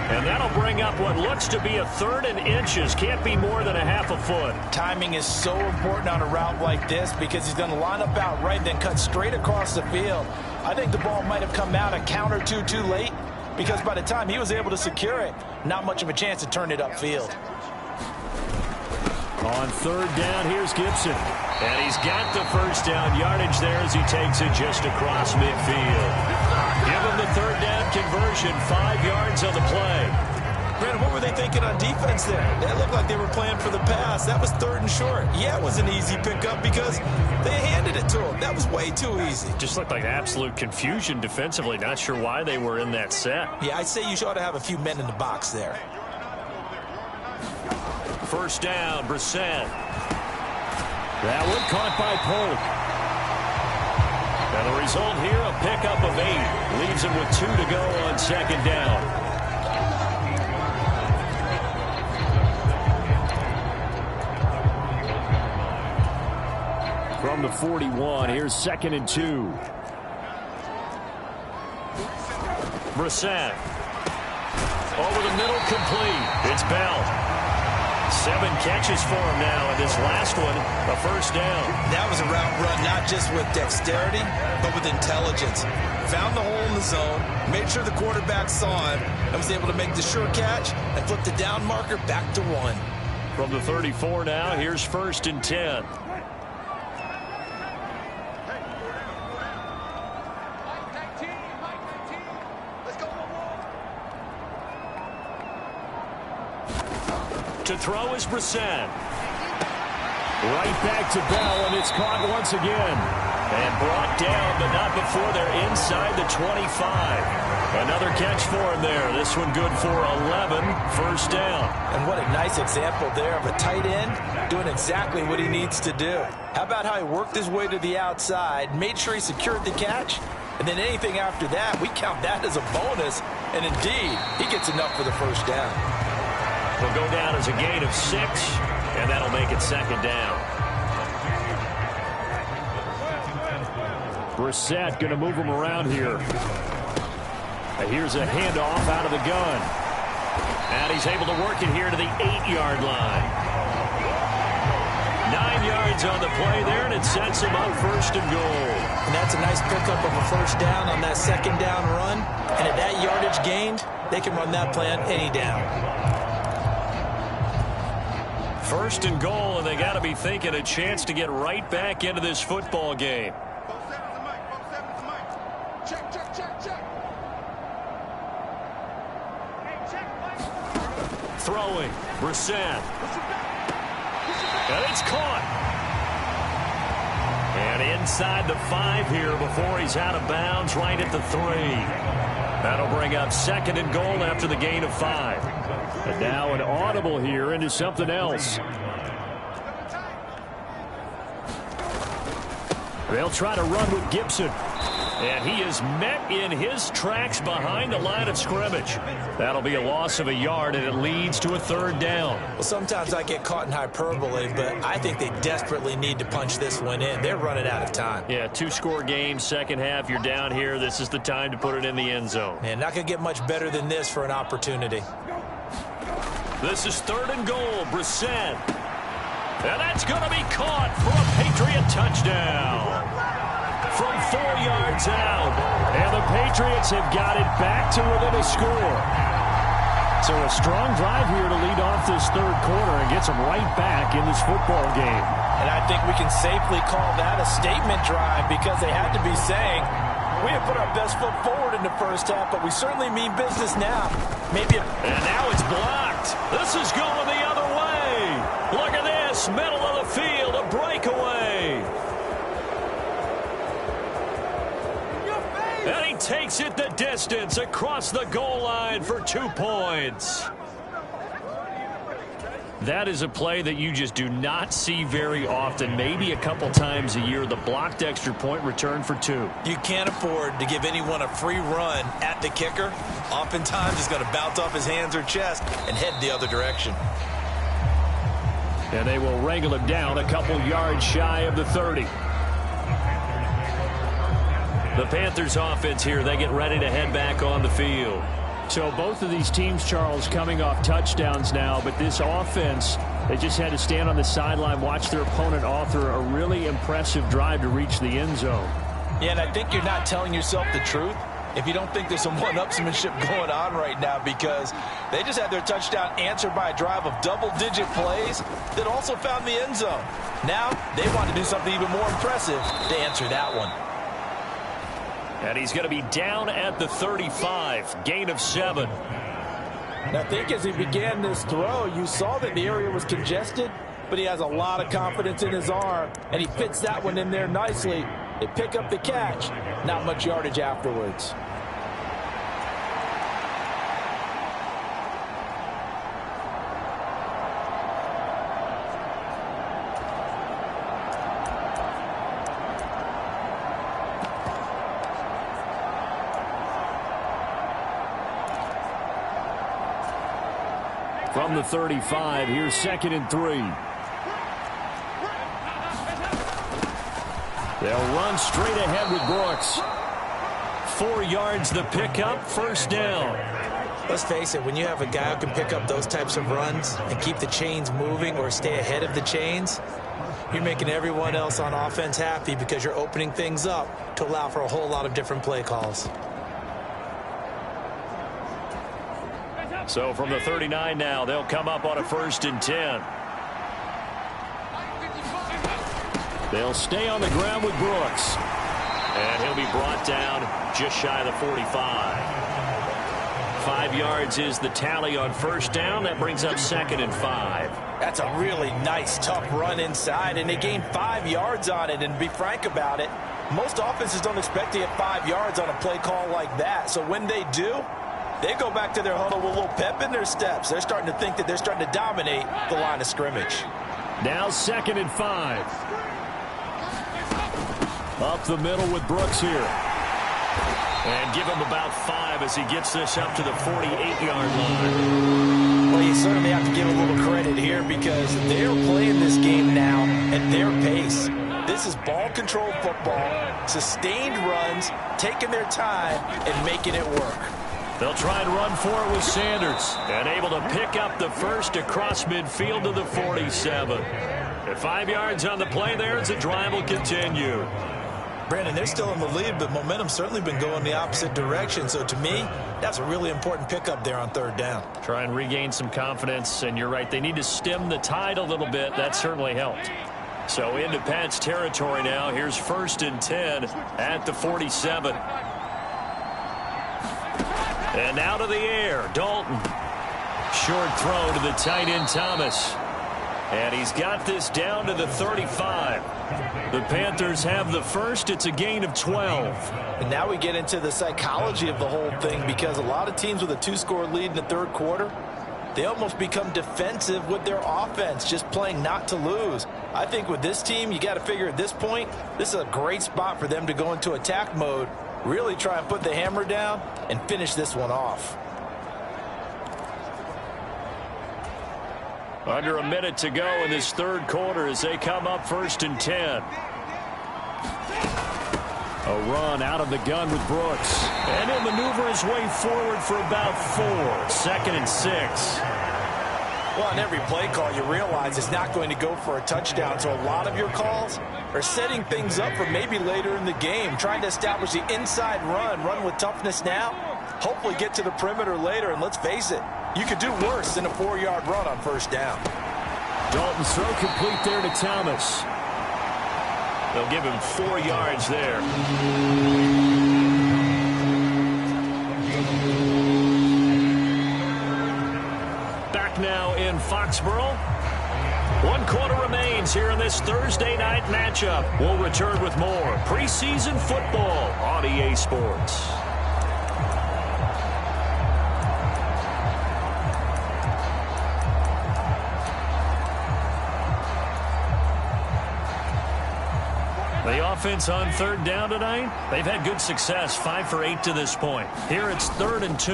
Speaker 2: And that'll bring up what looks to be a 3rd and inches. Can't be more than a half a foot.
Speaker 6: Timing is so important on a route like this because he's going to line up out right, then cut straight across the field. I think the ball might have come out a count or two too late because by the time he was able to secure it, not much of a chance to turn it upfield.
Speaker 3: On 3rd down, here's Gibson.
Speaker 2: And he's got the first down yardage there as he takes it just across midfield. Give him the 3rd down conversion, 5 yards on the play.
Speaker 4: Brandon, what were they thinking on defense there? That looked like they were playing for the pass. That was 3rd and short. Yeah, it was an easy pickup because they handed it to him. That was way too easy.
Speaker 2: Just looked like absolute confusion defensively. Not sure why they were in that set.
Speaker 4: Yeah, I'd say you ought to have a few men in the box there.
Speaker 2: First down, Brissett.
Speaker 3: That one caught by Polk.
Speaker 2: And the result here, a pickup of 8. Leaves him with 2 to go on 2nd down.
Speaker 3: From the 41, here's 2nd and 2.
Speaker 2: Brissett. Over the middle, complete. It's Bell. 7 catches for him now, and this last one, a first down.
Speaker 4: That was a route run not just with dexterity, but with intelligence. Found the hole in the zone, made sure the quarterback saw him, and was able to make the sure catch and flip the down marker back to 1.
Speaker 2: From the 34 now, here's 1st and 10. To throw is Brissett.
Speaker 3: Right back to Bell, and it's caught once again.
Speaker 2: And brought down, but not before they're inside the 25. Another catch for him there. This one good for 11. First down.
Speaker 6: And what a nice example there of a tight end doing exactly what he needs to do. How about how he worked his way to the outside, made sure he secured the catch, and then anything after that, we count that as a bonus. And indeed, he gets enough for the first down.
Speaker 2: Will go down as a gain of 6, and that'll make it 2nd down.
Speaker 3: Brissett going to move him around here. And here's a handoff out of the gun.
Speaker 2: And he's able to work it here to the 8-yard line. 9 yards on the play there, and it sets him up 1st and goal.
Speaker 4: And that's a nice pickup of a first down on that 2nd down run. And at that yardage gained, they can run that play on any down.
Speaker 2: 1st and goal, and they got to be thinking a chance to get right back into this football game. Throwing, Brissett. And it's caught. And inside the 5 here before he's out of bounds, right at the 3. That'll bring up 2nd and goal after the gain of 5.
Speaker 3: And now an audible here into something else. They'll try to run with Gibson.
Speaker 2: And he is met in his tracks behind the line of scrimmage. That'll be a loss of a yard, and it leads to a 3rd down.
Speaker 4: Well, sometimes I get caught in hyperbole, but I think they desperately need to punch this one in. They're running out of time.
Speaker 2: Yeah, 2-score game, second half, you're down here. This is the time to put it in the end zone.
Speaker 4: And not going to get much better than this for an opportunity.
Speaker 2: This is 3rd and goal, Brissett. And that's going to be caught for a Patriot touchdown. From 4 yards out.
Speaker 3: And the Patriots have got it back to within a score. So a strong drive here to lead off this 3rd quarter and gets them right back in this football game.
Speaker 6: And I think we can safely call that a statement drive because they had to be saying, we have put our best foot forward in the first half, but we certainly mean business now.
Speaker 2: And now it's blocked. This is going the other way. Look at this. Middle of the field, a breakaway. And he takes it the distance across the goal line for 2 points. That is a play that you just do not see very often. Maybe a couple times a year. The blocked extra point return for 2.
Speaker 4: You can't afford to give anyone a free run at the kicker. Oftentimes, he's going to bounce off his hands or chest and head the other direction.
Speaker 2: And they will wrangle him down a couple yards shy of the 30. The Panthers offense here, they get ready to head back on the field.
Speaker 3: So both of these teams, Charles, coming off touchdowns now, but this offense, they just had to stand on the sideline, watch their opponent author a really impressive drive to reach the end zone.
Speaker 6: Yeah, and I think you're not telling yourself the truth if you don't think there's some one-upsmanship going on right now, because they just had their touchdown answered by a drive of double-digit plays that also found the end zone. Now they want to do something even more impressive to answer that one.
Speaker 2: And he's going to be down at the 35, gain of 7.
Speaker 6: And I think as he began this throw, you saw that the area was congested, but he has a lot of confidence in his arm, and he fits that one in there nicely. They pick up the catch, not much yardage afterwards.
Speaker 3: From the 35, here's 2nd and 3.
Speaker 2: They'll run straight ahead with Brooks. 4 yards the pickup, first down.
Speaker 4: Let's face it, when you have a guy who can pick up those types of runs and keep the chains moving or stay ahead of the chains, you're making everyone else on offense happy because you're opening things up to allow for a whole lot of different play calls.
Speaker 2: So from the 39 now, they'll come up on a 1st and 10. They'll stay on the ground with Brooks. And he'll be brought down just shy of the 45. 5 yards is the tally on first down. That brings up 2nd and 5.
Speaker 6: That's a really nice, tough run inside, and they gained 5 yards on it. And to be frank about it, most offenses don't expect to get 5 yards on a play call like that. So when they do, they go back to their huddle with a little pep in their steps. They're starting to think that they're starting to dominate the line of scrimmage.
Speaker 3: Now 2nd and 5. Up the middle with Brooks here.
Speaker 2: And give him about 5 as he gets this up to the 48-yard line.
Speaker 6: Well, you certainly have to give a little credit here because they're playing this game now at their pace. This is ball-controlled football, sustained runs, taking their time, and making it work.
Speaker 2: They'll try and run for it with Sanders. And able to pick up the first across midfield to the 47. At 5 yards on the play there as the drive will continue.
Speaker 4: Brandon, they're still in the lead, but momentum's certainly been going the opposite direction. So to me, that's a really important pickup there on 3rd down.
Speaker 2: Try and regain some confidence, and you're right, they need to stem the tide a little bit. That certainly helped. So into Pat's territory now. Here's 1st and 10 at the 47. And out of the air, Dalton. Short throw to the tight end, Thomas. And he's got this down to the 35. The Panthers have the first. It's a gain of 12.
Speaker 6: And now we get into the psychology of the whole thing because a lot of teams with a 2-score lead in the 3rd quarter, they almost become defensive with their offense, just playing not to lose. I think with this team, you got to figure at this point, this is a great spot for them to go into attack mode, really try and put the hammer down and finish this one off.
Speaker 2: Under a minute to go in this 3rd quarter as they come up 1st and 10.
Speaker 3: A run out of the gun with Brooks.
Speaker 2: And he'll maneuver his way forward for about 4. 2nd and 6.
Speaker 6: Well, on every play call, you realize it's not going to go for a touchdown. So a lot of your calls are setting things up for maybe later in the game, trying to establish the inside run with toughness now, hopefully get to the perimeter later. And let's face it, you could do worse than a 4-yard run on 1st down.
Speaker 3: Dalton's throw complete there to Thomas.
Speaker 2: They'll give him 4 yards there. Back now in Foxborough. 1 quarter remains here in this Thursday night matchup. We'll return with more preseason football on EA Sports. The offense on third down tonight, they've had good success, 5 for 8 to this point. Here it's 3rd and 2.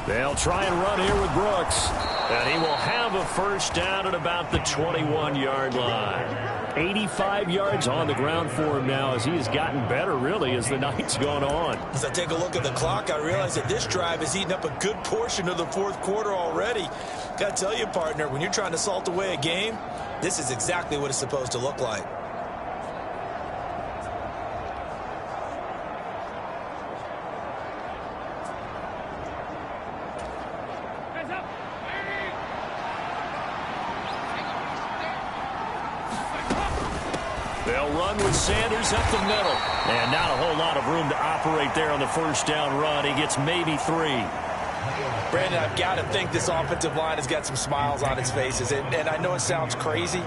Speaker 3: They'll try and run here with Brooks.
Speaker 2: And he will have a first down at about the 21-yard line.
Speaker 3: 85 yards on the ground for him now as he has gotten better, really, as the night's gone on.
Speaker 4: As I take a look at the clock, I realize that this drive has eaten up a good portion of the fourth quarter already. Got to tell you, partner, when you're trying to salt away a game, this is exactly what it's supposed to look like.
Speaker 2: They'll run with Sanders up the middle. And not a whole lot of room to operate there on the first down run. He gets maybe 3.
Speaker 6: Brandon, I've got to think this offensive line has got some smiles on its faces. And I know it sounds crazy,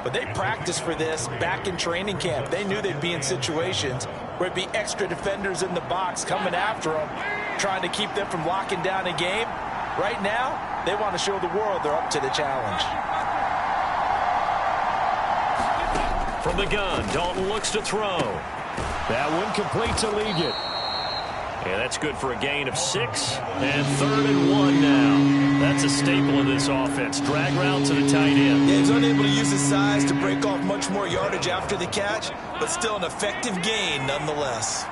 Speaker 6: but they practiced for this back in training camp. They knew they'd be in situations where it'd be extra defenders in the box coming after them, trying to keep them from locking down a game. Right now, they want to show the world they're up to the challenge.
Speaker 2: From the gun, Dalton looks to throw.
Speaker 3: That one complete to Liggett.
Speaker 2: And that's good for a gain of 6. And 3rd and 1 now. That's a staple of this offense. Drag route to the tight end.
Speaker 4: Yeah, he's unable to use his size to break off much more yardage after the catch, but still an effective gain nonetheless.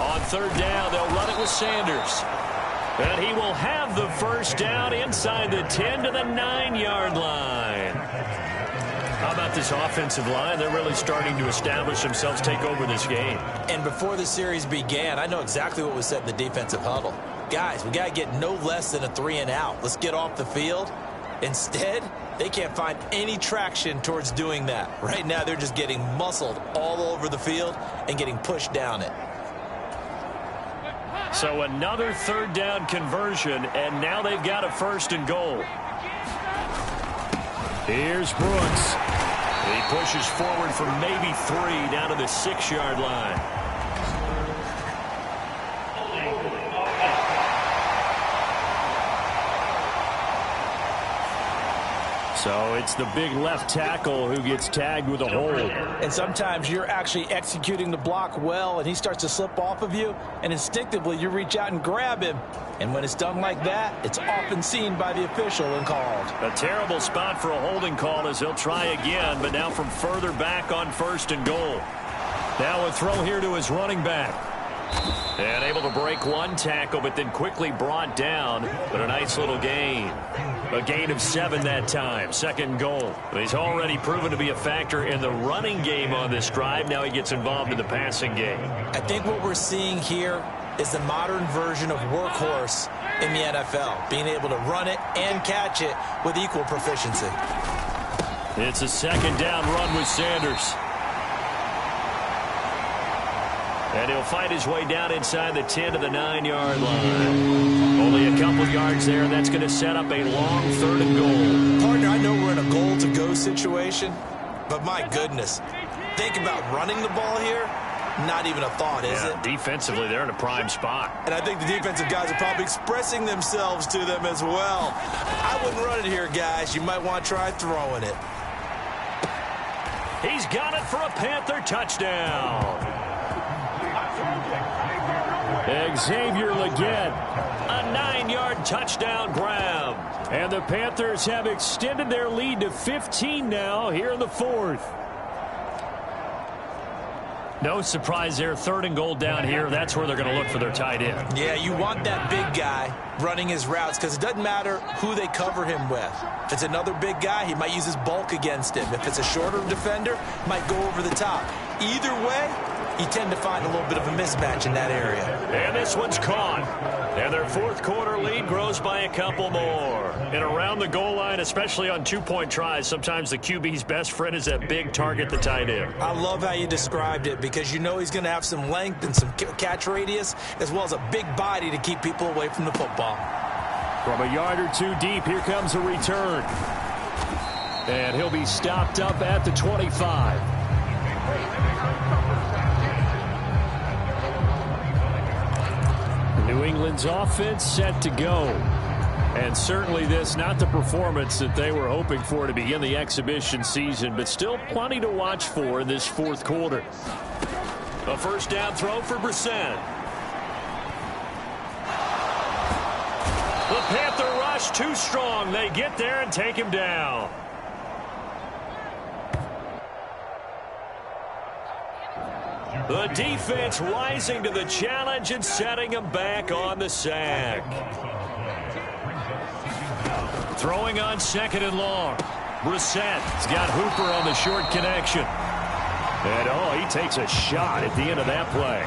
Speaker 2: On 3rd down, they'll run it with Sanders. And he will have the first down inside the 10 to the 9-yard line. How about this offensive line? They're really starting to establish themselves, take over this game.
Speaker 4: And before the series began, I know exactly what was said in the defensive huddle. Guys, we got to get no less than a 3 and out. Let's get off the field. Instead, they can't find any traction towards doing that. Right now, they're just getting muscled all over the field and getting pushed down it.
Speaker 2: So another 3rd down conversion, and now they've got a 1st and goal.
Speaker 3: Here's Brooks.
Speaker 2: He pushes forward for maybe 3 down to the 6-yard line.
Speaker 3: So it's the big left tackle who gets tagged with a hold.
Speaker 6: And sometimes you're actually executing the block well, and he starts to slip off of you, and instinctively you reach out and grab him. And when it's done like that, it's often seen by the official and called.
Speaker 2: A terrible spot for a holding call as he'll try again, but now from further back on 1st and goal. Now a throw here to his running back. And able to break one tackle, but then quickly brought down. But a nice little gain. A gain of 7 that time. 2nd goal. He's already proven to be a factor in the running game on this drive. Now he gets involved in the passing game.
Speaker 4: I think what we're seeing here is the modern version of workhorse in the NFL. Being able to run it and catch it with equal proficiency.
Speaker 2: It's a 2nd down run with Sanders. And he'll fight his way down inside the 10 to the 9-yard line. Only a couple yards there, and that's going to set up a long 3rd and goal.
Speaker 4: Partner, I know we're in a goal-to-go situation, but my goodness, think about running the ball here. Not even a thought, is it?
Speaker 2: Defensively, they're in a prime spot.
Speaker 4: And I think the defensive guys are probably expressing themselves to them as well. I wouldn't run it here, guys. You might want to try throwing it.
Speaker 2: He's got it for a Panther touchdown.
Speaker 3: Xavier Leggett.
Speaker 2: A 9-yard touchdown grab.
Speaker 3: And the Panthers have extended their lead to 15 now here in the 4th.
Speaker 2: No surprise there. 3rd and goal down here. That's where they're going to look for their tight end.
Speaker 4: Yeah, you want that big guy running his routes because it doesn't matter who they cover him with. If it's another big guy, he might use his bulk against him. If it's a shorter defender, might go over the top. Either way, you tend to find a little bit of a mismatch in that area.
Speaker 2: And this one's caught. And their 4th quarter lead grows by a couple more. And around the goal line, especially on 2-point tries, sometimes the QB's best friend is that big target, the tight end.
Speaker 4: I love how you described it because you know he's going to have some length and some catch radius as well as a big body to keep people away from the football.
Speaker 3: From a yard or 2 deep, here comes a return. And he'll be stopped up at the 25. New England's offense set to go.
Speaker 2: And certainly this, not the performance that they were hoping for to begin the exhibition season, but still plenty to watch for in this fourth quarter. A first down throw for Brissett. The Panther rush too strong. They get there and take him down. The defense rising to the challenge and setting him back on the sack. Throwing on 2nd and long. Brissett's got Hooper on the short connection. And, he takes a shot at the end of that play.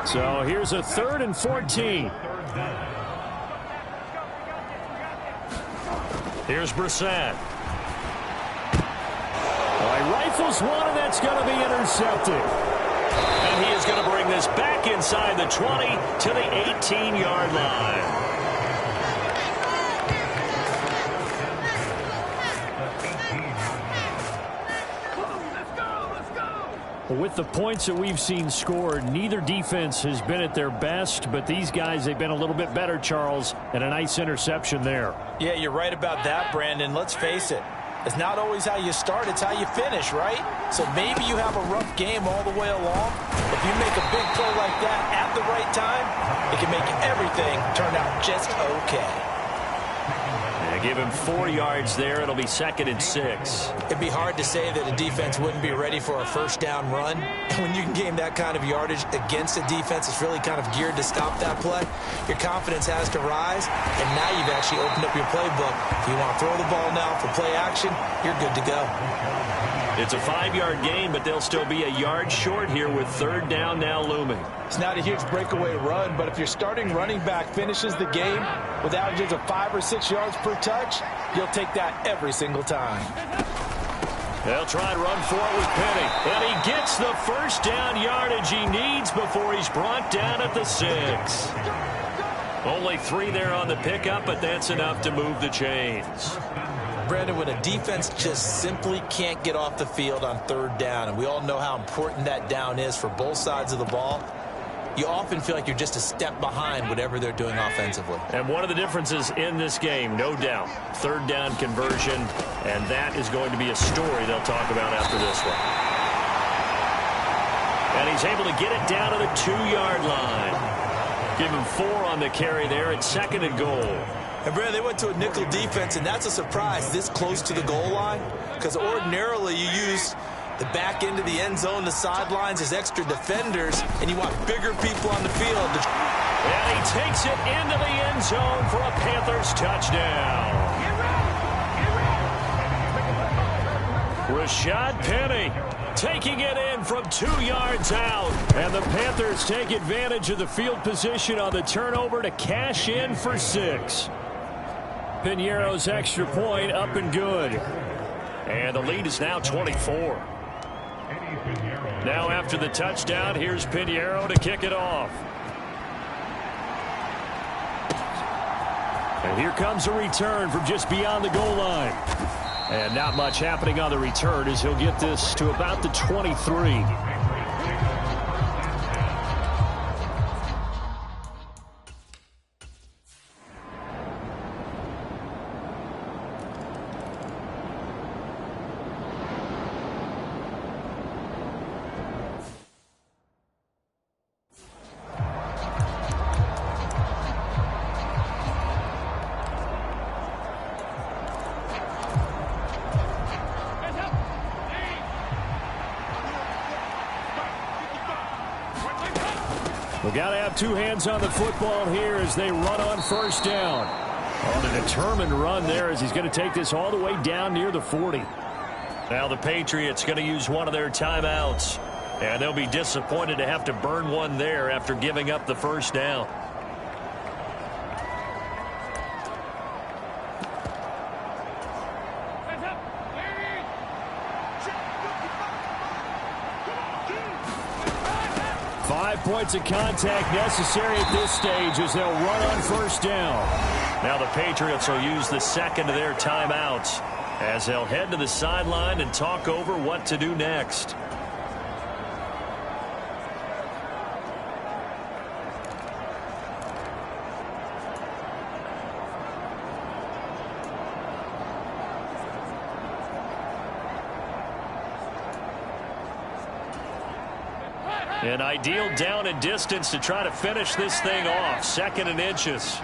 Speaker 2: So here's a 3rd and 14. Here's Brissett. He rifles one, and that's going to be intercepted. And he is going to bring this back inside the 20 to the 18-yard line. With the points that we've seen scored, neither defense has been at their best, but these guys, they've been a little bit better, Charles, and a nice interception there.
Speaker 6: Yeah, you're right about that, Brandon. Let's face it. It's not always how you start, it's how you finish, right? So maybe you have a rough game all the way along. If you make a big play like that at the right time, it can make everything turn out just okay.
Speaker 2: Give him 4 yards there. It'll be 2nd and 6.
Speaker 4: It'd be hard to say that a defense wouldn't be ready for a first down run. And when you can gain that kind of yardage against a defense that's really kind of geared to stop that play, your confidence has to rise, and now you've actually opened up your playbook. If you want to throw the ball now for play action, you're good to go.
Speaker 2: It's a 5-yard gain, but they'll still be a yard short here with 3rd down now looming.
Speaker 6: It's not a huge breakaway run, but if your starting running back finishes the game with averages of 5 or 6 yards per touch, you'll take that every single time.
Speaker 2: They'll try and run for it with Penny. And he gets the first down yardage he needs before he's brought down at the 6. Only 3 there on the pickup, but that's enough to move the chains.
Speaker 4: Brandon, when a defense just simply can't get off the field on 3rd down, and we all know how important that down is for both sides of the ball, you often feel like you're just a step behind whatever they're doing offensively.
Speaker 2: And one of the differences in this game, no doubt, 3rd down conversion, and that is going to be a story they'll talk about after this one. And he's able to get it down to the 2-yard line. Give him 4 on the carry there at 2nd and goal.
Speaker 4: And, Brandon, they went to a nickel defense, and that's a surprise this close to the goal line, because ordinarily you use the back end of the end zone, the sidelines as extra defenders, and you want bigger people on the field.
Speaker 2: And he takes it into the end zone for a Panthers touchdown. Rashad Penny taking it in from 2 yards out. And the Panthers take advantage of the field position on the turnover to cash in for 6. Piñeiro's extra point up and good. And the lead is now 24. Now after the touchdown, here's Piñeiro to kick it off. And here comes a return from just beyond the goal line. And not much happening on the return as he'll get this to about the 23. We've got to have 2 hands on the football here as they run on 1st down. On a determined run there as he's going to take this all the way down near the 40. Now the Patriots going to use one of their timeouts. And they'll be disappointed to have to burn one there after giving up the 1st down. Points of contact necessary at this stage as they'll run on 1st down. Now the Patriots will use the 2nd of their timeouts as they'll head to the sideline and talk over what to do next. An ideal down and distance to try to finish this thing off. 2nd and inches.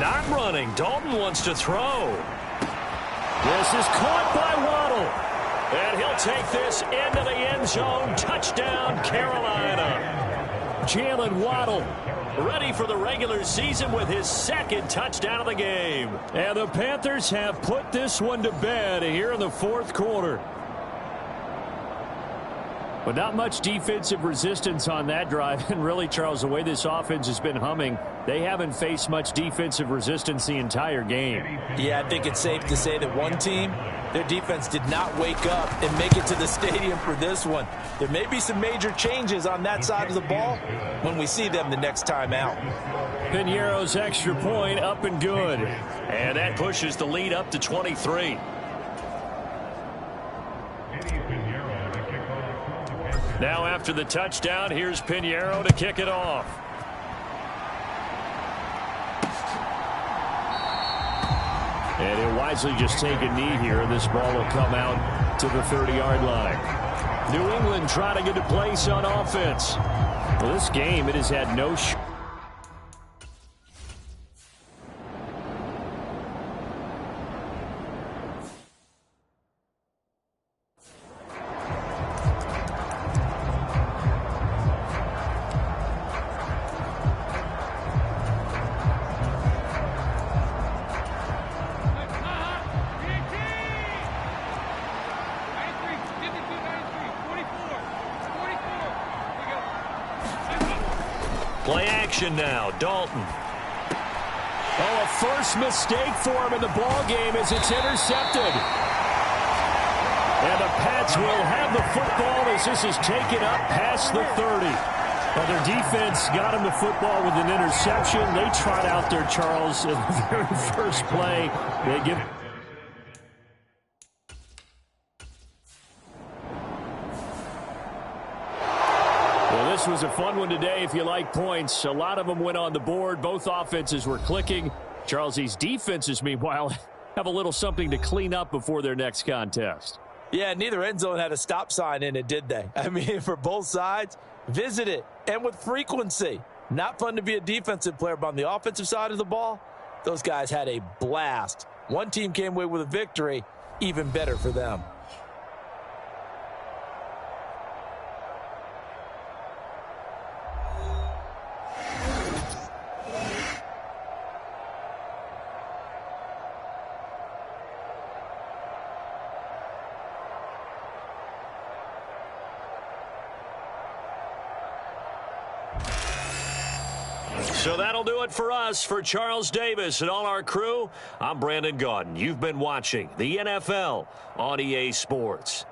Speaker 2: Not running. Dalton wants to throw. This is caught by Waddle. And he'll take this into the end zone. Touchdown, Carolina. Jalen Waddle ready for the regular season with his 2nd touchdown of the game. And the Panthers have put this one to bed here in the 4th quarter. But not much defensive resistance on that drive. And really, Charles, the way this offense has been humming, they haven't faced much defensive resistance the entire game.
Speaker 6: Yeah, I think it's safe to say that one team, their defense did not wake up and make it to the stadium for this one. There may be some major changes on that side of the ball when we see them the next time out.
Speaker 2: Piñeiro's extra point up and good. And that pushes the lead up to 23. Now after the touchdown, here's Piñeiro to kick it off. And he'll wisely just take a knee here, and this ball will come out to the 30-yard line. New England trying to get a place on offense. Well, this game, it has had no play action now. Dalton. Oh, a first mistake for him in the ball game as it's intercepted. And the Pats will have the football as this is taken up past the 30. Well, their defense got him the football with an interception. They trot out there, Charles, in the very first play. They give. Well, this was a fun one today if you like points. A lot of them went on the board. Both offenses were clicking. Charles, these defenses, meanwhile, have a little something to clean up before their next contest.
Speaker 6: Yeah, neither end zone had a stop sign in it, did they? I mean, for both sides, visit it, and with frequency. Not fun to be a defensive player, but on the offensive side of the ball, those guys had a blast. One team came away with a victory, even better for them.
Speaker 2: So that'll do it for us. For Charles Davis and all our crew, I'm Brandon Gaudin. You've been watching the NFL on EA Sports.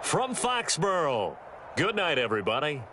Speaker 2: From Foxborough, good night, everybody.